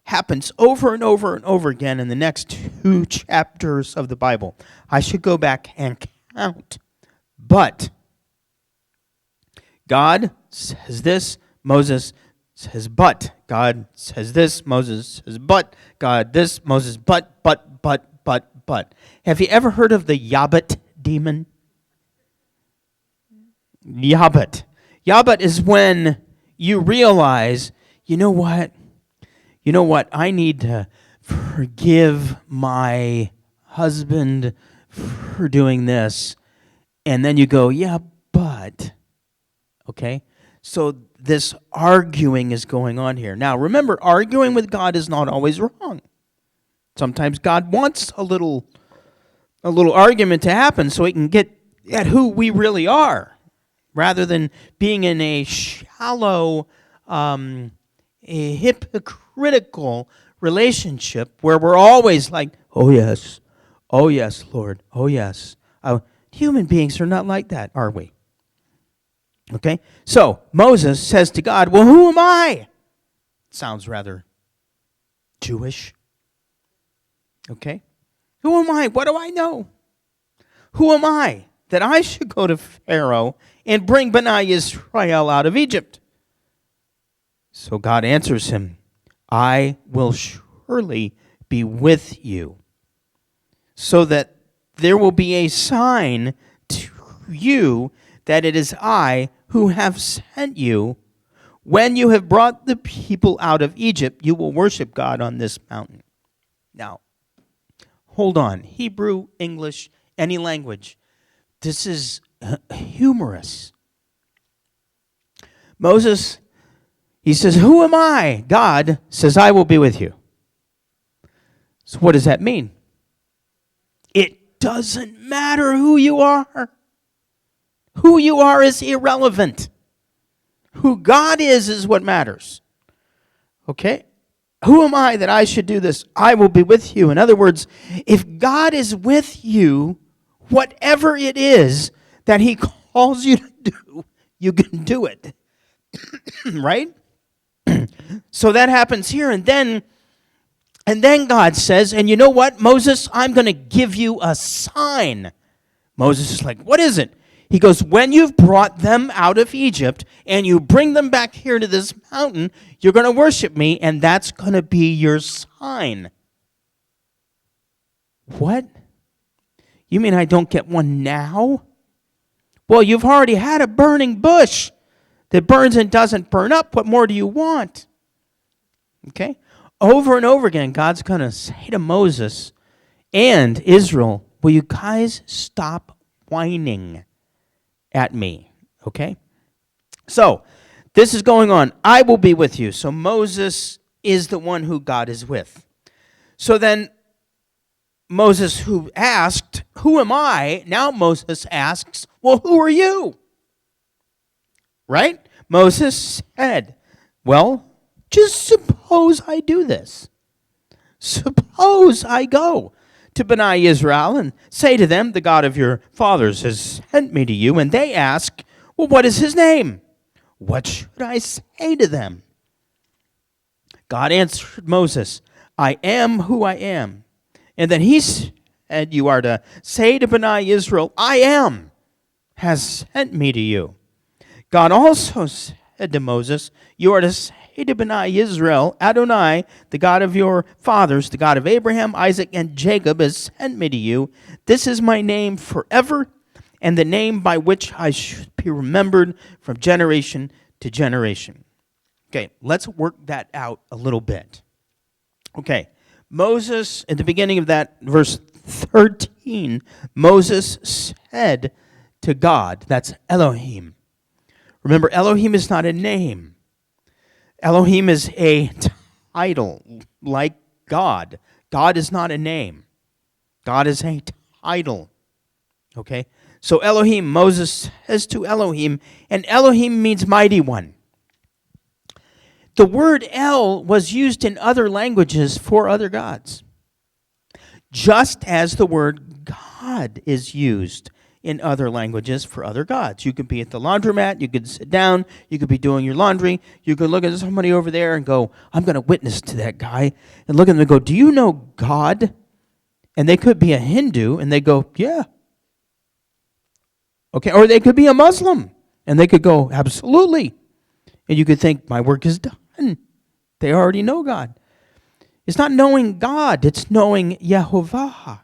happens over and over and over again in the next 2 chapters of the Bible. I should go back and count. But God says this, Moses says but. God says this, Moses says but. God this, Moses but. Have you ever heard of the Yabbat demon? Yabbat. Yabbat is when you realize, you know what? I need to forgive my husband for doing this. And then you go, yeah, but. Okay? So this arguing is going on here. Now, remember, arguing with God is not always wrong. Sometimes God wants a little argument to happen so he can get at who we really are, rather than being in a shallow, a hypocritical relationship where we're always like, oh yes, Lord, oh yes. Human beings are not like that, are we? Okay? So, Moses says to God, well, who am I? Sounds rather Jewish. Okay? Who am I? What do I know? Who am I that I should go to Pharaoh and bring B'nai Israel out of Egypt? So God answers him, I will surely be with you. so that there will be a sign to you that it is I who have sent you. When you have brought the people out of Egypt, you will worship God on this mountain. Now, hold on. Hebrew, English, any language. This is humorous. Moses, he says, who am I? God says, I will be with you. So what does that mean? It doesn't matter who you are. Who you are is irrelevant. Who God is what matters. Okay? Who am I that I should do this? I will be with you. In other words, if God is with you, whatever it is that he calls you to do, you can do it. Right? So that happens here, and then God says, and you know what, Moses, I'm going to give you a sign. Moses is like, what is it? He goes, when you've brought them out of Egypt and you bring them back here to this mountain, you're going to worship me, and that's going to be your sign. What? You mean I don't get one now? Well, you've already had a burning bush that burns and doesn't burn up. What more do you want? Okay? Over and over again, God's going to say to Moses and Israel, will you guys stop whining at me? Okay? So, this is going on. I will be with you. So Moses is the one who God is with. So then Moses, who asked, who am I? Now Moses asks, well, who are you? Right? Moses said, well, just suppose I do this. Suppose I go to Bnei Israel and say to them, the God of your fathers has sent me to you. And they ask, well, what is his name? What should I say to them? God answered Moses, I am who I am. And then he said, you are to say to Bnei Israel, I am, has sent me to you. God also said to Moses, you are to say to Bnei Israel, Adonai, the God of your fathers, the God of Abraham, Isaac, and Jacob, has sent me to you. This is my name forever, and the name by which I should be remembered from generation to generation. Okay, let's work that out a little bit. Okay, Moses, at the beginning of that verse 13, Moses said to God, that's Elohim. Remember, Elohim is not a name. Elohim is a title, like God. God is not a name. God is a title. Okay? So Elohim, Moses says to Elohim, and Elohim means mighty one. The word El was used in other languages for other gods, just as the word God is used in other languages for other gods. You could be at the laundromat, you could sit down, you could be doing your laundry, you could look at somebody over there and go, I'm going to witness to that guy, and look at them and go, do you know God? And they could be a Hindu, and they go, yeah. Okay, or they could be a Muslim, and they could go, absolutely. And you could think, my work is done. They already know God. It's not knowing God, it's knowing Yehovah,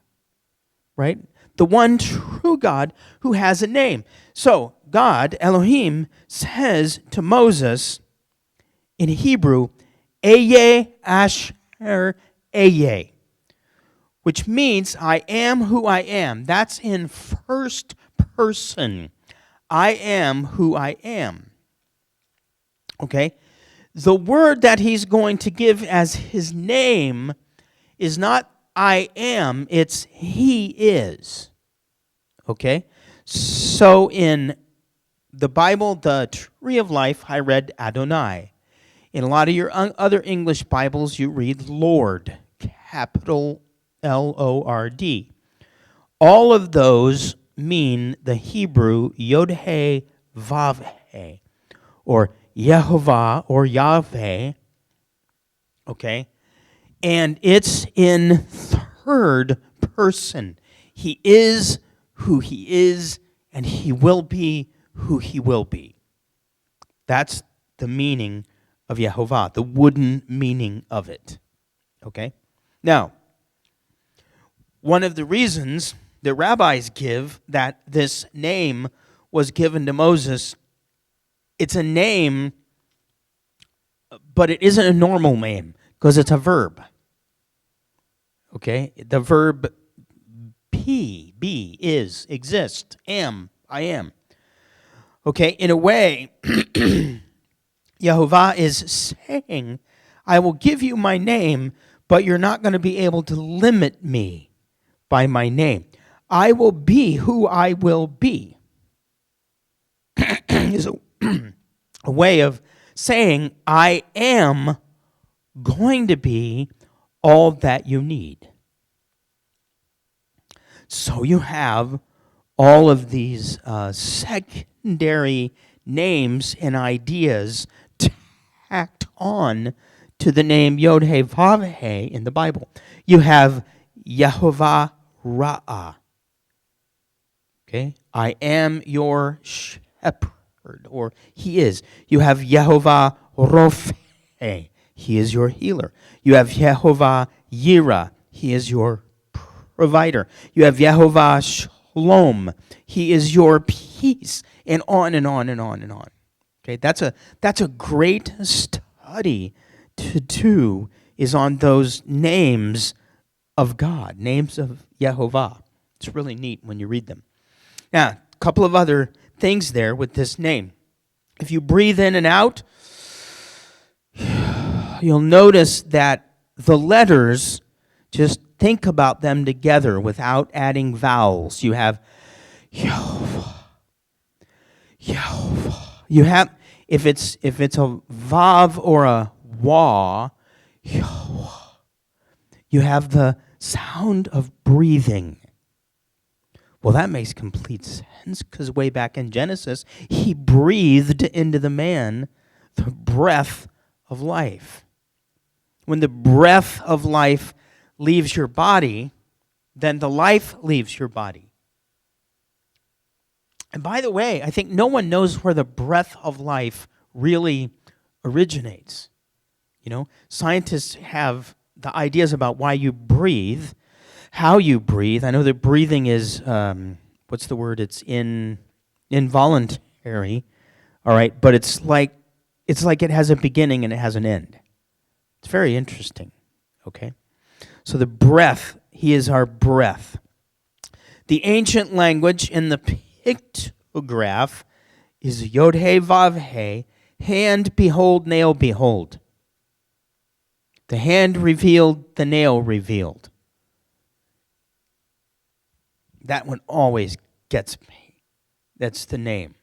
right? The one true God who has a name. So God, Elohim, says to Moses in Hebrew, Eye Asher Eye, which means I am who I am. That's in first person. I am who I am. Okay? The word that he's going to give as his name is not I am, it's he is. Okay? So in the Bible, the Tree of Life, I read Adonai. In a lot of your other English Bibles, you read Lord, capital Lord. All of those mean the Hebrew Yod-He Vav-He, or Yehovah or Yahweh, okay? And it's in third person. He is who he is, and he will be who he will be. That's the meaning of Yehovah, the wooden meaning of it, okay? Now, One of the reasons the rabbis give that this name was given to Moses, it's a name, but it isn't a normal name because it's a verb. Okay? The verb be, is, exist, am, I am. Okay? In a way, Yehovah is saying, I will give you my name, but you're not going to be able to limit me by my name. I will be who I will be. Is a way of saying, I am going to be all that you need. So you have all of these secondary names and ideas tacked on to the name Yod-Heh-Vav-Heh in the Bible. You have Yehovah Ra'ah. Okay? I am your shepherd, or he is. You have Yehovah Rophe. He is your healer. You have Yehovah Yireh. He is your provider. You have Yehovah Shalom. He is your peace. And on and on and on and on. Okay, that's a great study to do, is on those names of God, names of Yehovah. It's really neat when you read them. Now, a couple of other things there with this name. If you breathe in and out, you'll notice that the letters, just think about them together without adding vowels. You have Yehovah, Yehovah. You have, if it's a vav or a wah, Yehovah, you have the sound of breathing. Well, that makes complete sense, because way back in Genesis, he breathed into the man the breath of life. When the breath of life leaves your body, then the life leaves your body. And by the way, I think no one knows where the breath of life really originates. You know, scientists have the ideas about why you breathe, how you breathe. I know that breathing is, what's the word? It's involuntary, all right? But it's like it has a beginning and it has an end. It's very interesting, okay? So the breath, he is our breath. The ancient language in the pictograph is Yod-Heh-Vav-Heh, hand, behold, nail, behold. The hand revealed, the nail revealed. That one always gets me. That's the name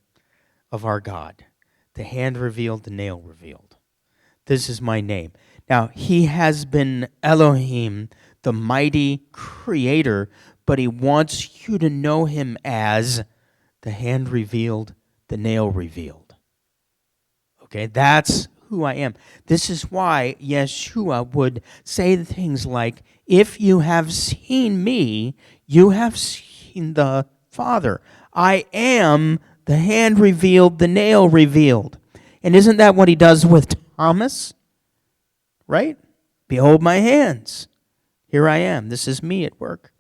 of our God. The hand revealed, the nail revealed. This is my name. Now, he has been Elohim, the mighty creator, but he wants you to know him as the hand revealed, the nail revealed. Okay, that's who I am. This is why Yeshua would say things like, if you have seen me, you have seen the Father. I am the hand revealed, the nail revealed. And isn't that what he does with Thomas? Right? Behold my hands. Here I am. This is me at work.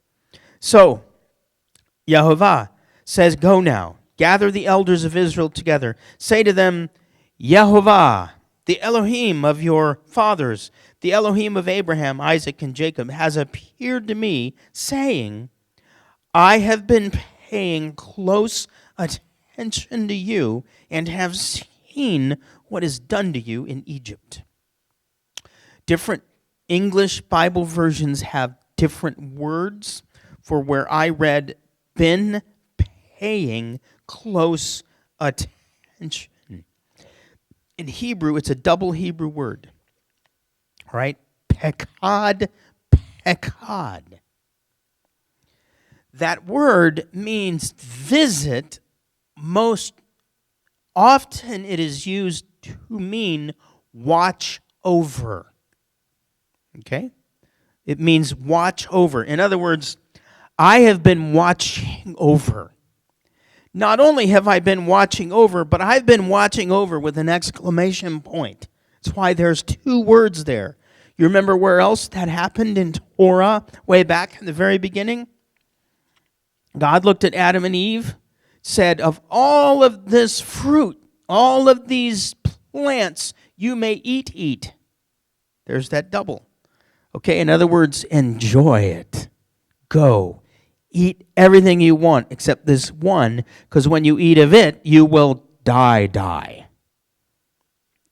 So, Yehovah says, go now. Gather the elders of Israel together. Say to them, Yehovah, the Elohim of your fathers, the Elohim of Abraham, Isaac, and Jacob, has appeared to me, saying, I have been paying close attention to you and have seen what is done to you in Egypt. Different English Bible versions have different words for where I read, been paying close attention. In Hebrew, it's a double Hebrew word. All right? Pekad, pekad. That word means visit. Most often it is used to mean watch over. Okay? It means watch over. In other words, I have been watching over. Not only have I been watching over, but I've been watching over with an exclamation point. That's why there's two words there. You remember where else that happened in Torah way back in the very beginning? God looked at Adam and Eve, said, of all of this fruit, all of these plants, you may eat. There's that double. Okay, in other words, enjoy it. Go. Eat everything you want except this one, because when you eat of it, you will die.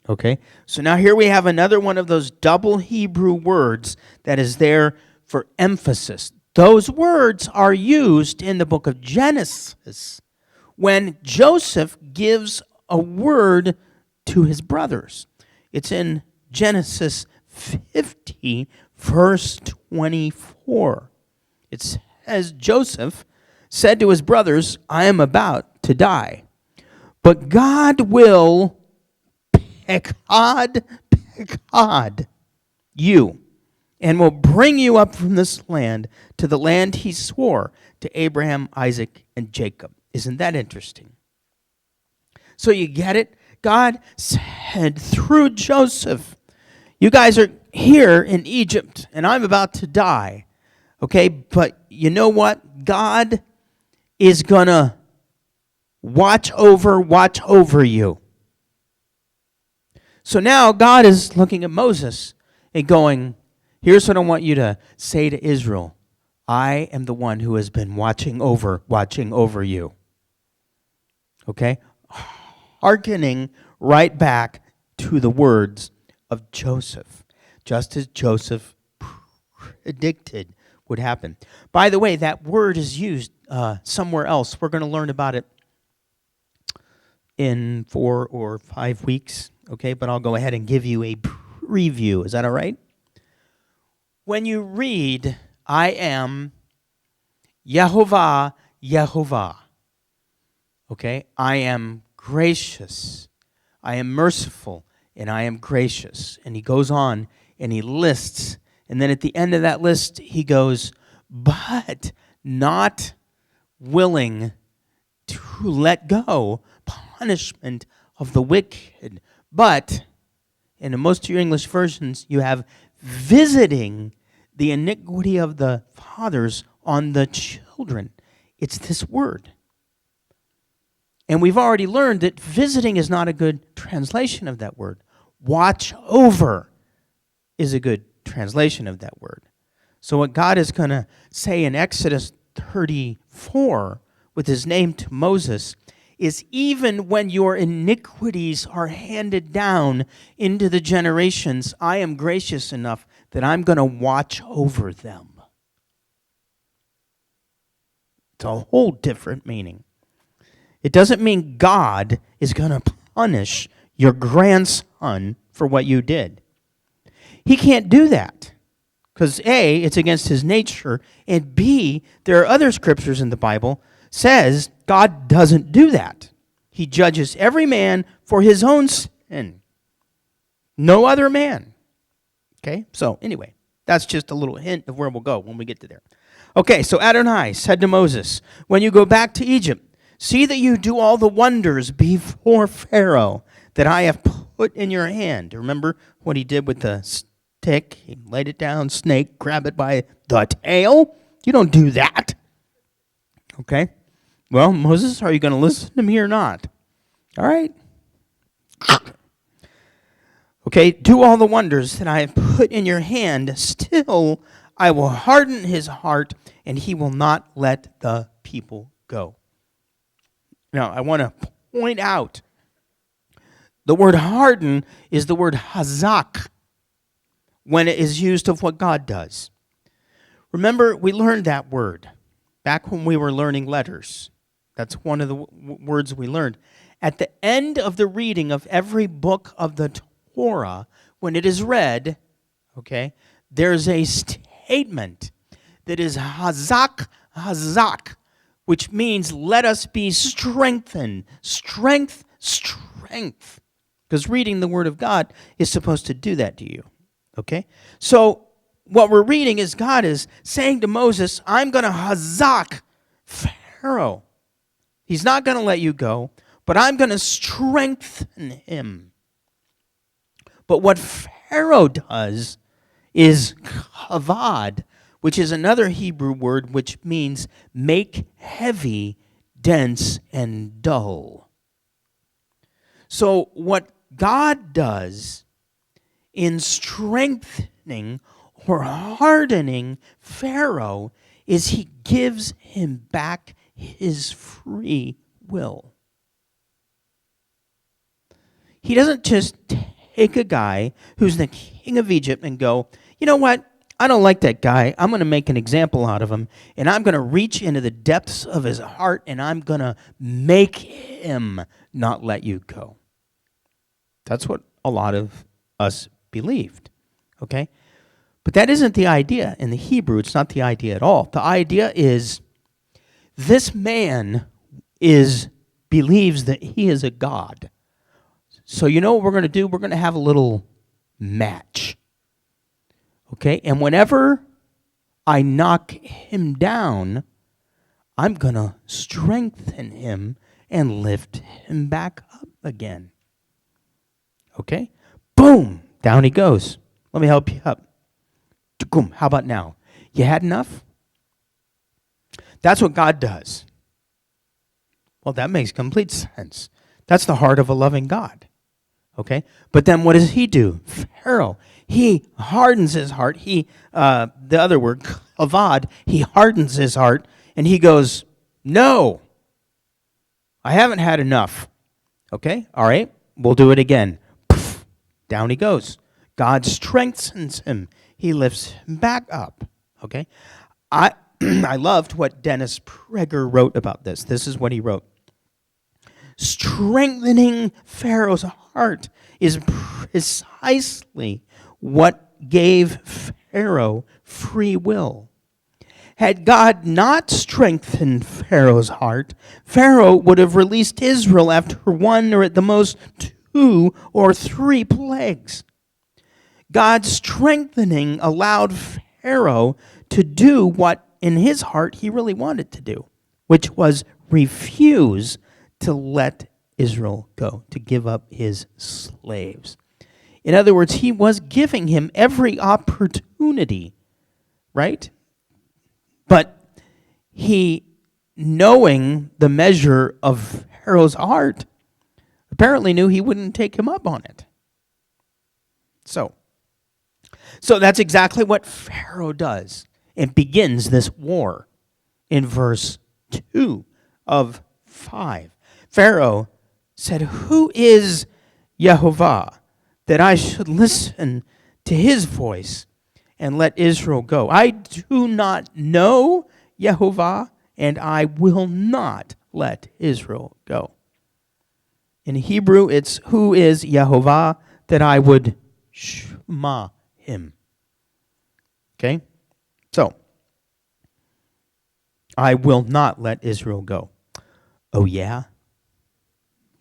Okay, so now here we have another one of those double Hebrew words that is there for emphasis. Those words are used in the book of Genesis when Joseph gives a word to his brothers. It's in Genesis 50, verse 24. It says, Joseph said to his brothers, I am about to die, but God will Pekad you, and will bring you up from this land to the land he swore to Abraham, Isaac, and Jacob. Isn't that interesting? So you get it? God said through Joseph, you guys are here in Egypt, and I'm about to die. Okay, but you know what? God is going to watch over you. So now God is looking at Moses and going, here's what I want you to say to Israel. I am the one who has been watching over you. Okay? Hearkening right back to the words of Joseph, just as Joseph predicted would happen. By the way, that word is used somewhere else. We're going to learn about it in 4 or 5 weeks. Okay, but I'll go ahead and give you a preview. Is that all right? When you read, I am Yehovah, okay, I am gracious, I am merciful, and I am gracious. And he goes on and he lists, and then at the end of that list, he goes, but not willing to let go punishment of the wicked. But, in most of your English versions, you have visiting the iniquity of the fathers on the children. It's this word. And we've already learned that visiting is not a good translation of that word. Watch over is a good translation of that word. So what God is going to say in Exodus 34 with his name to Moses is even when your iniquities are handed down into the generations, I am gracious enough that I'm going to watch over them. It's a whole different meaning. It doesn't mean God is going to punish your grandson for what you did. He can't do that because A, it's against his nature, and B, there are other scriptures in the Bible says God doesn't do that. He judges every man for his own sin. No other man. Okay, so anyway, that's just a little hint of where we'll go when we get to there. Okay, so Adonai said to Moses, when you go back to Egypt, see that you do all the wonders before Pharaoh that I have put in your hand. Remember what he did with the stick? He laid it down, snake, grab it by the tail. You don't do that. Okay? Well, Moses, are you going to listen to me or not? All right. Okay, do all the wonders that I have put in your hand. Still, I will harden his heart, and he will not let the people go. Now, I want to point out the word harden is the word hazak when it is used of what God does. Remember, we learned that word back when we were learning letters. That's one of the words we learned. At the end of the reading of every book of the Torah, when it is read, okay, there's a statement that is hazak, which means let us be strengthened. Strength. Because reading the Word of God is supposed to do that to you, okay? So what we're reading is God is saying to Moses, I'm going to hazak Pharaoh. He's not going to let you go, but I'm going to strengthen him. But what Pharaoh does is kavod, which is another Hebrew word which means make heavy, dense, and dull. So what God does in strengthening or hardening Pharaoh is he gives him back his free will. He doesn't just take a guy who's the king of Egypt and go, you know what? I don't like that guy. I'm going to make an example out of him, and I'm going to reach into the depths of his heart, and I'm going to make him not let you go. That's what a lot of us believed, okay? But that isn't the idea in the Hebrew. It's not the idea at all. The idea is this man believes that he is a god. So you know what we're going to do? We're going to have a little match. Okay? And whenever I knock him down, I'm going to strengthen him and lift him back up again. Okay? Boom! Down he goes. Let me help you up. How about now? You had enough? That's what God does. Well, that makes complete sense. That's the heart of a loving God. Okay? But then what does he do? Pharaoh, he hardens his heart. The other word, kavod, he hardens his heart, and he goes, no, I haven't had enough. Okay? All right, we'll do it again. Poof, down he goes. God strengthens him. He lifts him back up. Okay? I loved what Dennis Prager wrote about this. This is what he wrote. Strengthening Pharaoh's heart is precisely what gave Pharaoh free will. Had God not strengthened Pharaoh's heart, Pharaoh would have released Israel after one or at the most 2 or 3 plagues. God's strengthening allowed Pharaoh to do what in his heart he really wanted to do, which was refuse to let Israel go, to give up his slaves. In other words, he was giving him every opportunity, right? But he, knowing the measure of Pharaoh's heart, apparently knew he wouldn't take him up on it. So that's exactly what Pharaoh does and begins this war in verse 2 of 5. Pharaoh said, who is Yehovah that I should listen to his voice and let Israel go? I do not know Yehovah, and I will not let Israel go. In Hebrew, it's who is Yehovah that I would shema him. Okay? So, I will not let Israel go. Oh, yeah?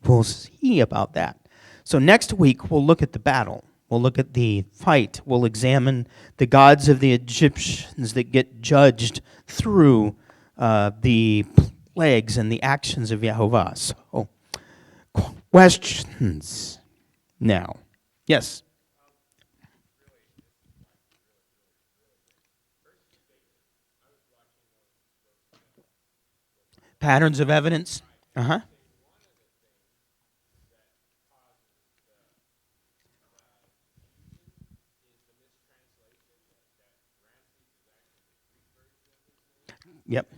We'll see about that. So next week, we'll look at the battle. We'll look at the fight. We'll examine the gods of the Egyptians that get judged through the plagues and the actions of Yehovah. So, questions now. Yes? Patterns of evidence? Uh-huh. Yep.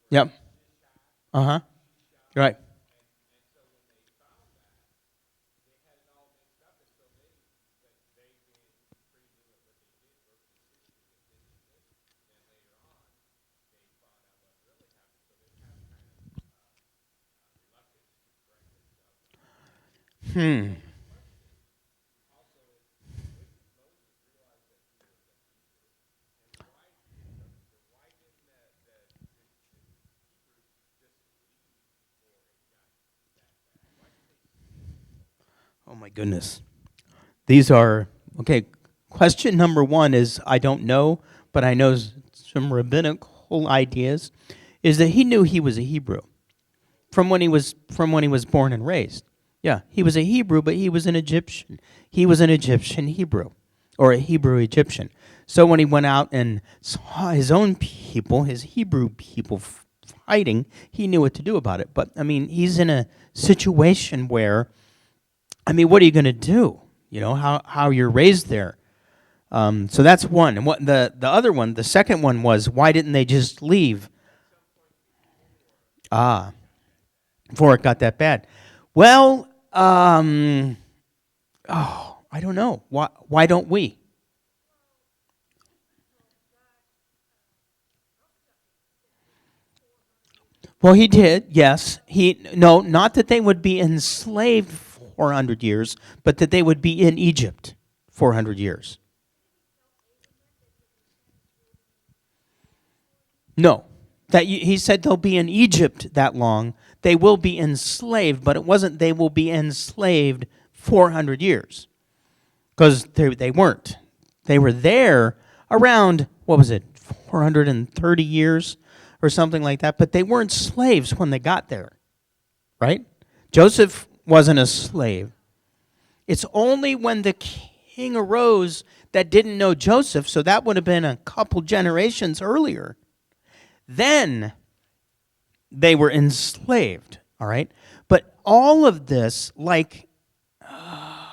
Yep. Uh-huh. Right. Oh my goodness. These are, okay, question number 1 is, I don't know, but I know some rabbinical ideas, is that he knew he was a Hebrew from when he was born and raised. Yeah, he was a Hebrew, but he was an Egyptian. He was an Egyptian Hebrew, or a Hebrew Egyptian. So when he went out and saw his own people, his Hebrew people fighting, he knew what to do about it. But I mean, he's in a situation where, I mean, what are you going to do? You know how you're raised there. So that's one. And what the other one, the second one was, why didn't they just leave? Ah, before it got that bad. Well, I don't know. Why don't we? Well, he did. Yes. He no, not that they would be enslaved 400 years, but that they would be in Egypt 400 years. No. He said they'll be in Egypt that long. They will be enslaved, but it wasn't they will be enslaved 400 years. Because they weren't. They were there around, what was it, 430 years or something like that, but they weren't slaves when they got there, right? Joseph wasn't a slave. It's only when the king arose that didn't know Joseph, so that would have been a couple generations earlier. Then they were enslaved, all right? But all of this, like, how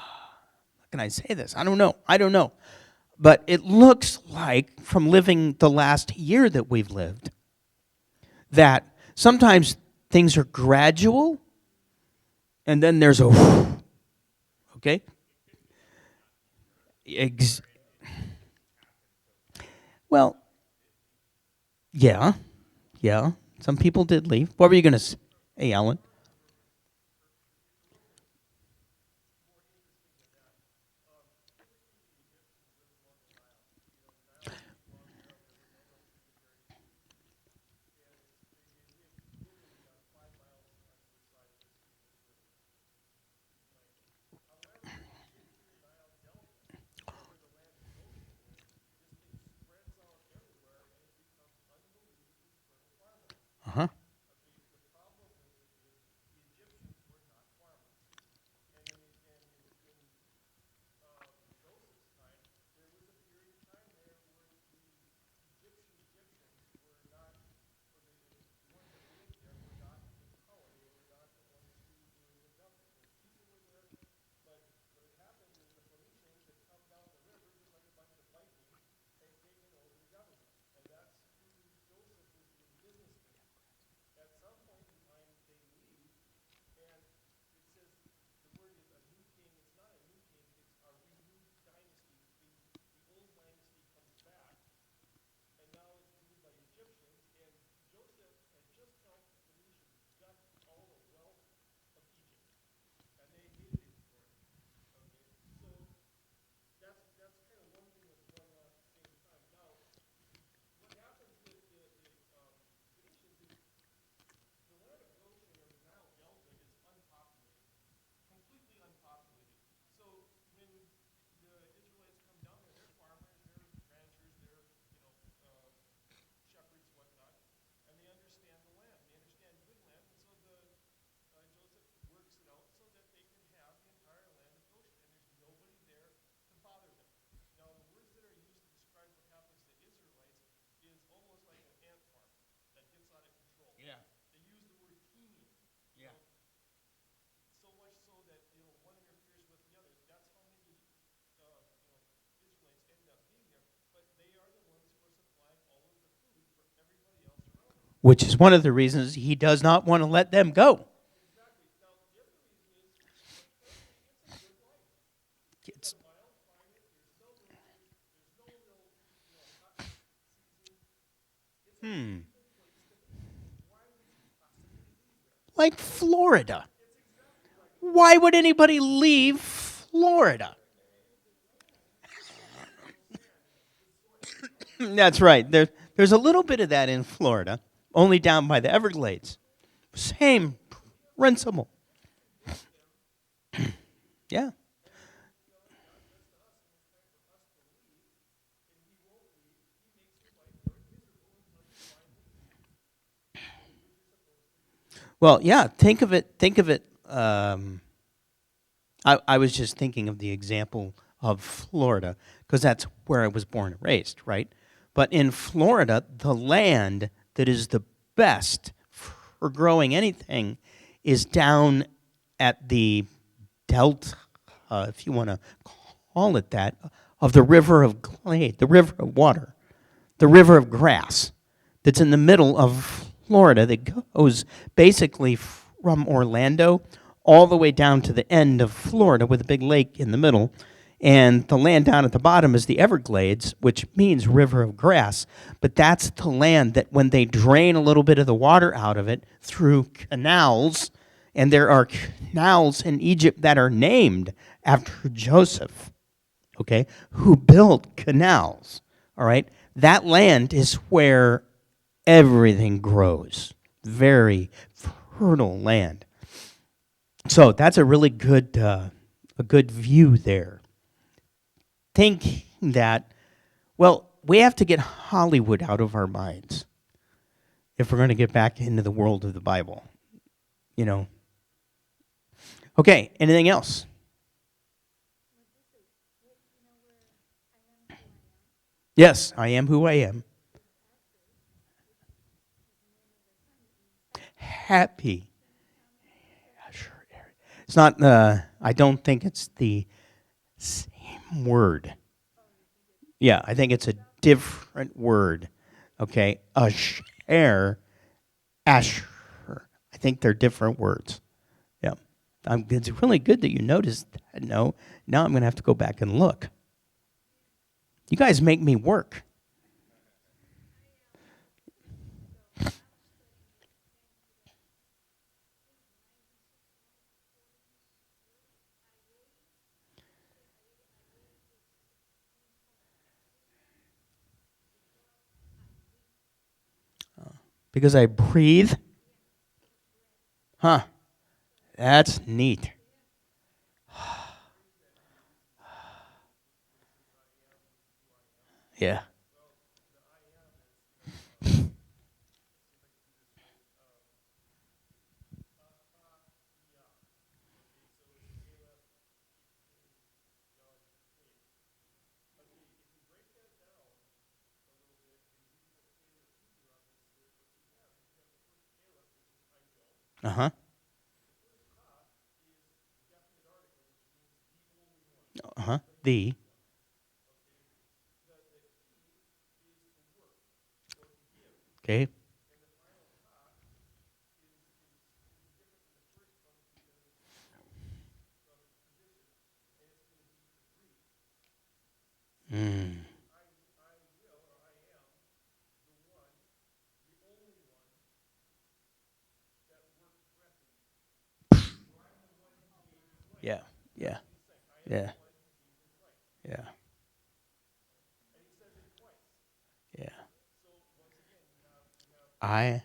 can I say this? I don't know. I don't know. But it looks like, from living the last year that we've lived, that sometimes things are gradual and then there's a okay? Ex- well, yeah, yeah. Some people did leave. What were you going to say? Hey, Alan? Uh-huh. Yeah. Yeah. Which is one of the reasons he does not want to let them go. It's, like Florida. Why would anybody leave Florida? That's right. There's a little bit of that in Florida, only down by the Everglades. Same principle. Yeah. Well, yeah. Think of it. Think of it. I was just thinking of the example of Florida, because that's where I was born and raised, right? But in Florida, the land that is the best for growing anything is down at the delta, if you want to call it that, of the river of Glade, the river of water, the river of grass that's in the middle of Florida that goes basically from Orlando all the way down to the end of Florida with a big lake in the middle. And the land down at the bottom is the Everglades, which means river of grass. But that's the land that when they drain a little bit of the water out of it through canals, and there are canals in Egypt that are named after Joseph, okay, who built canals, all right? That land is where everything grows. Very fertile land. So that's a really good, a good view there. Think that, well, we have to get Hollywood out of our minds if we're going to get back into the world of the Bible, you know. Okay, anything else? Yes, I am who I am. Happy. It's not, I don't think it's the same word. Yeah, I think it's a different word. Okay, Asher, Asher. I think they're different words. Yeah, it's really good that you noticed that. No, now I'm going to have to go back and look. You guys make me work. Because I breathe? Huh. That's neat. Yeah. Uh-huh. Uh-huh. The. Okay. Mm. Yeah. Yeah. Yeah. Yeah. Yeah. I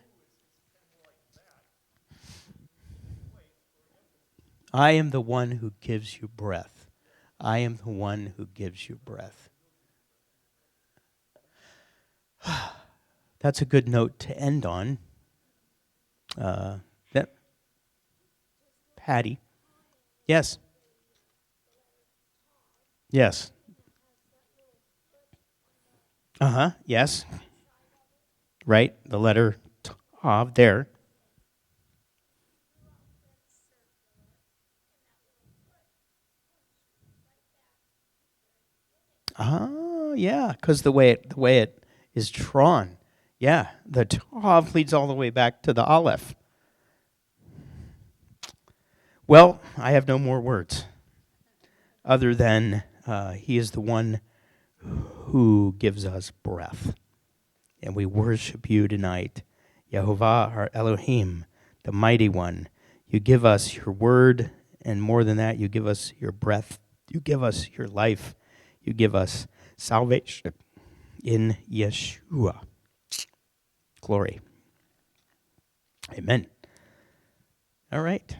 I am the one who gives you breath. I am the one who gives you breath. That's a good note to end on. That Patty. Yes. Yes. Uh-huh. Yes. Right. The letter Tav there. Oh, yeah, because the way it is drawn. Yeah, the Tav leads all the way back to the Aleph. Well, I have no more words other than he is the one who gives us breath. And we worship you tonight, Yehovah, our Elohim, the mighty one. You give us your word, and more than that, you give us your breath. You give us your life. You give us salvation in Yeshua. Glory. Amen. All right.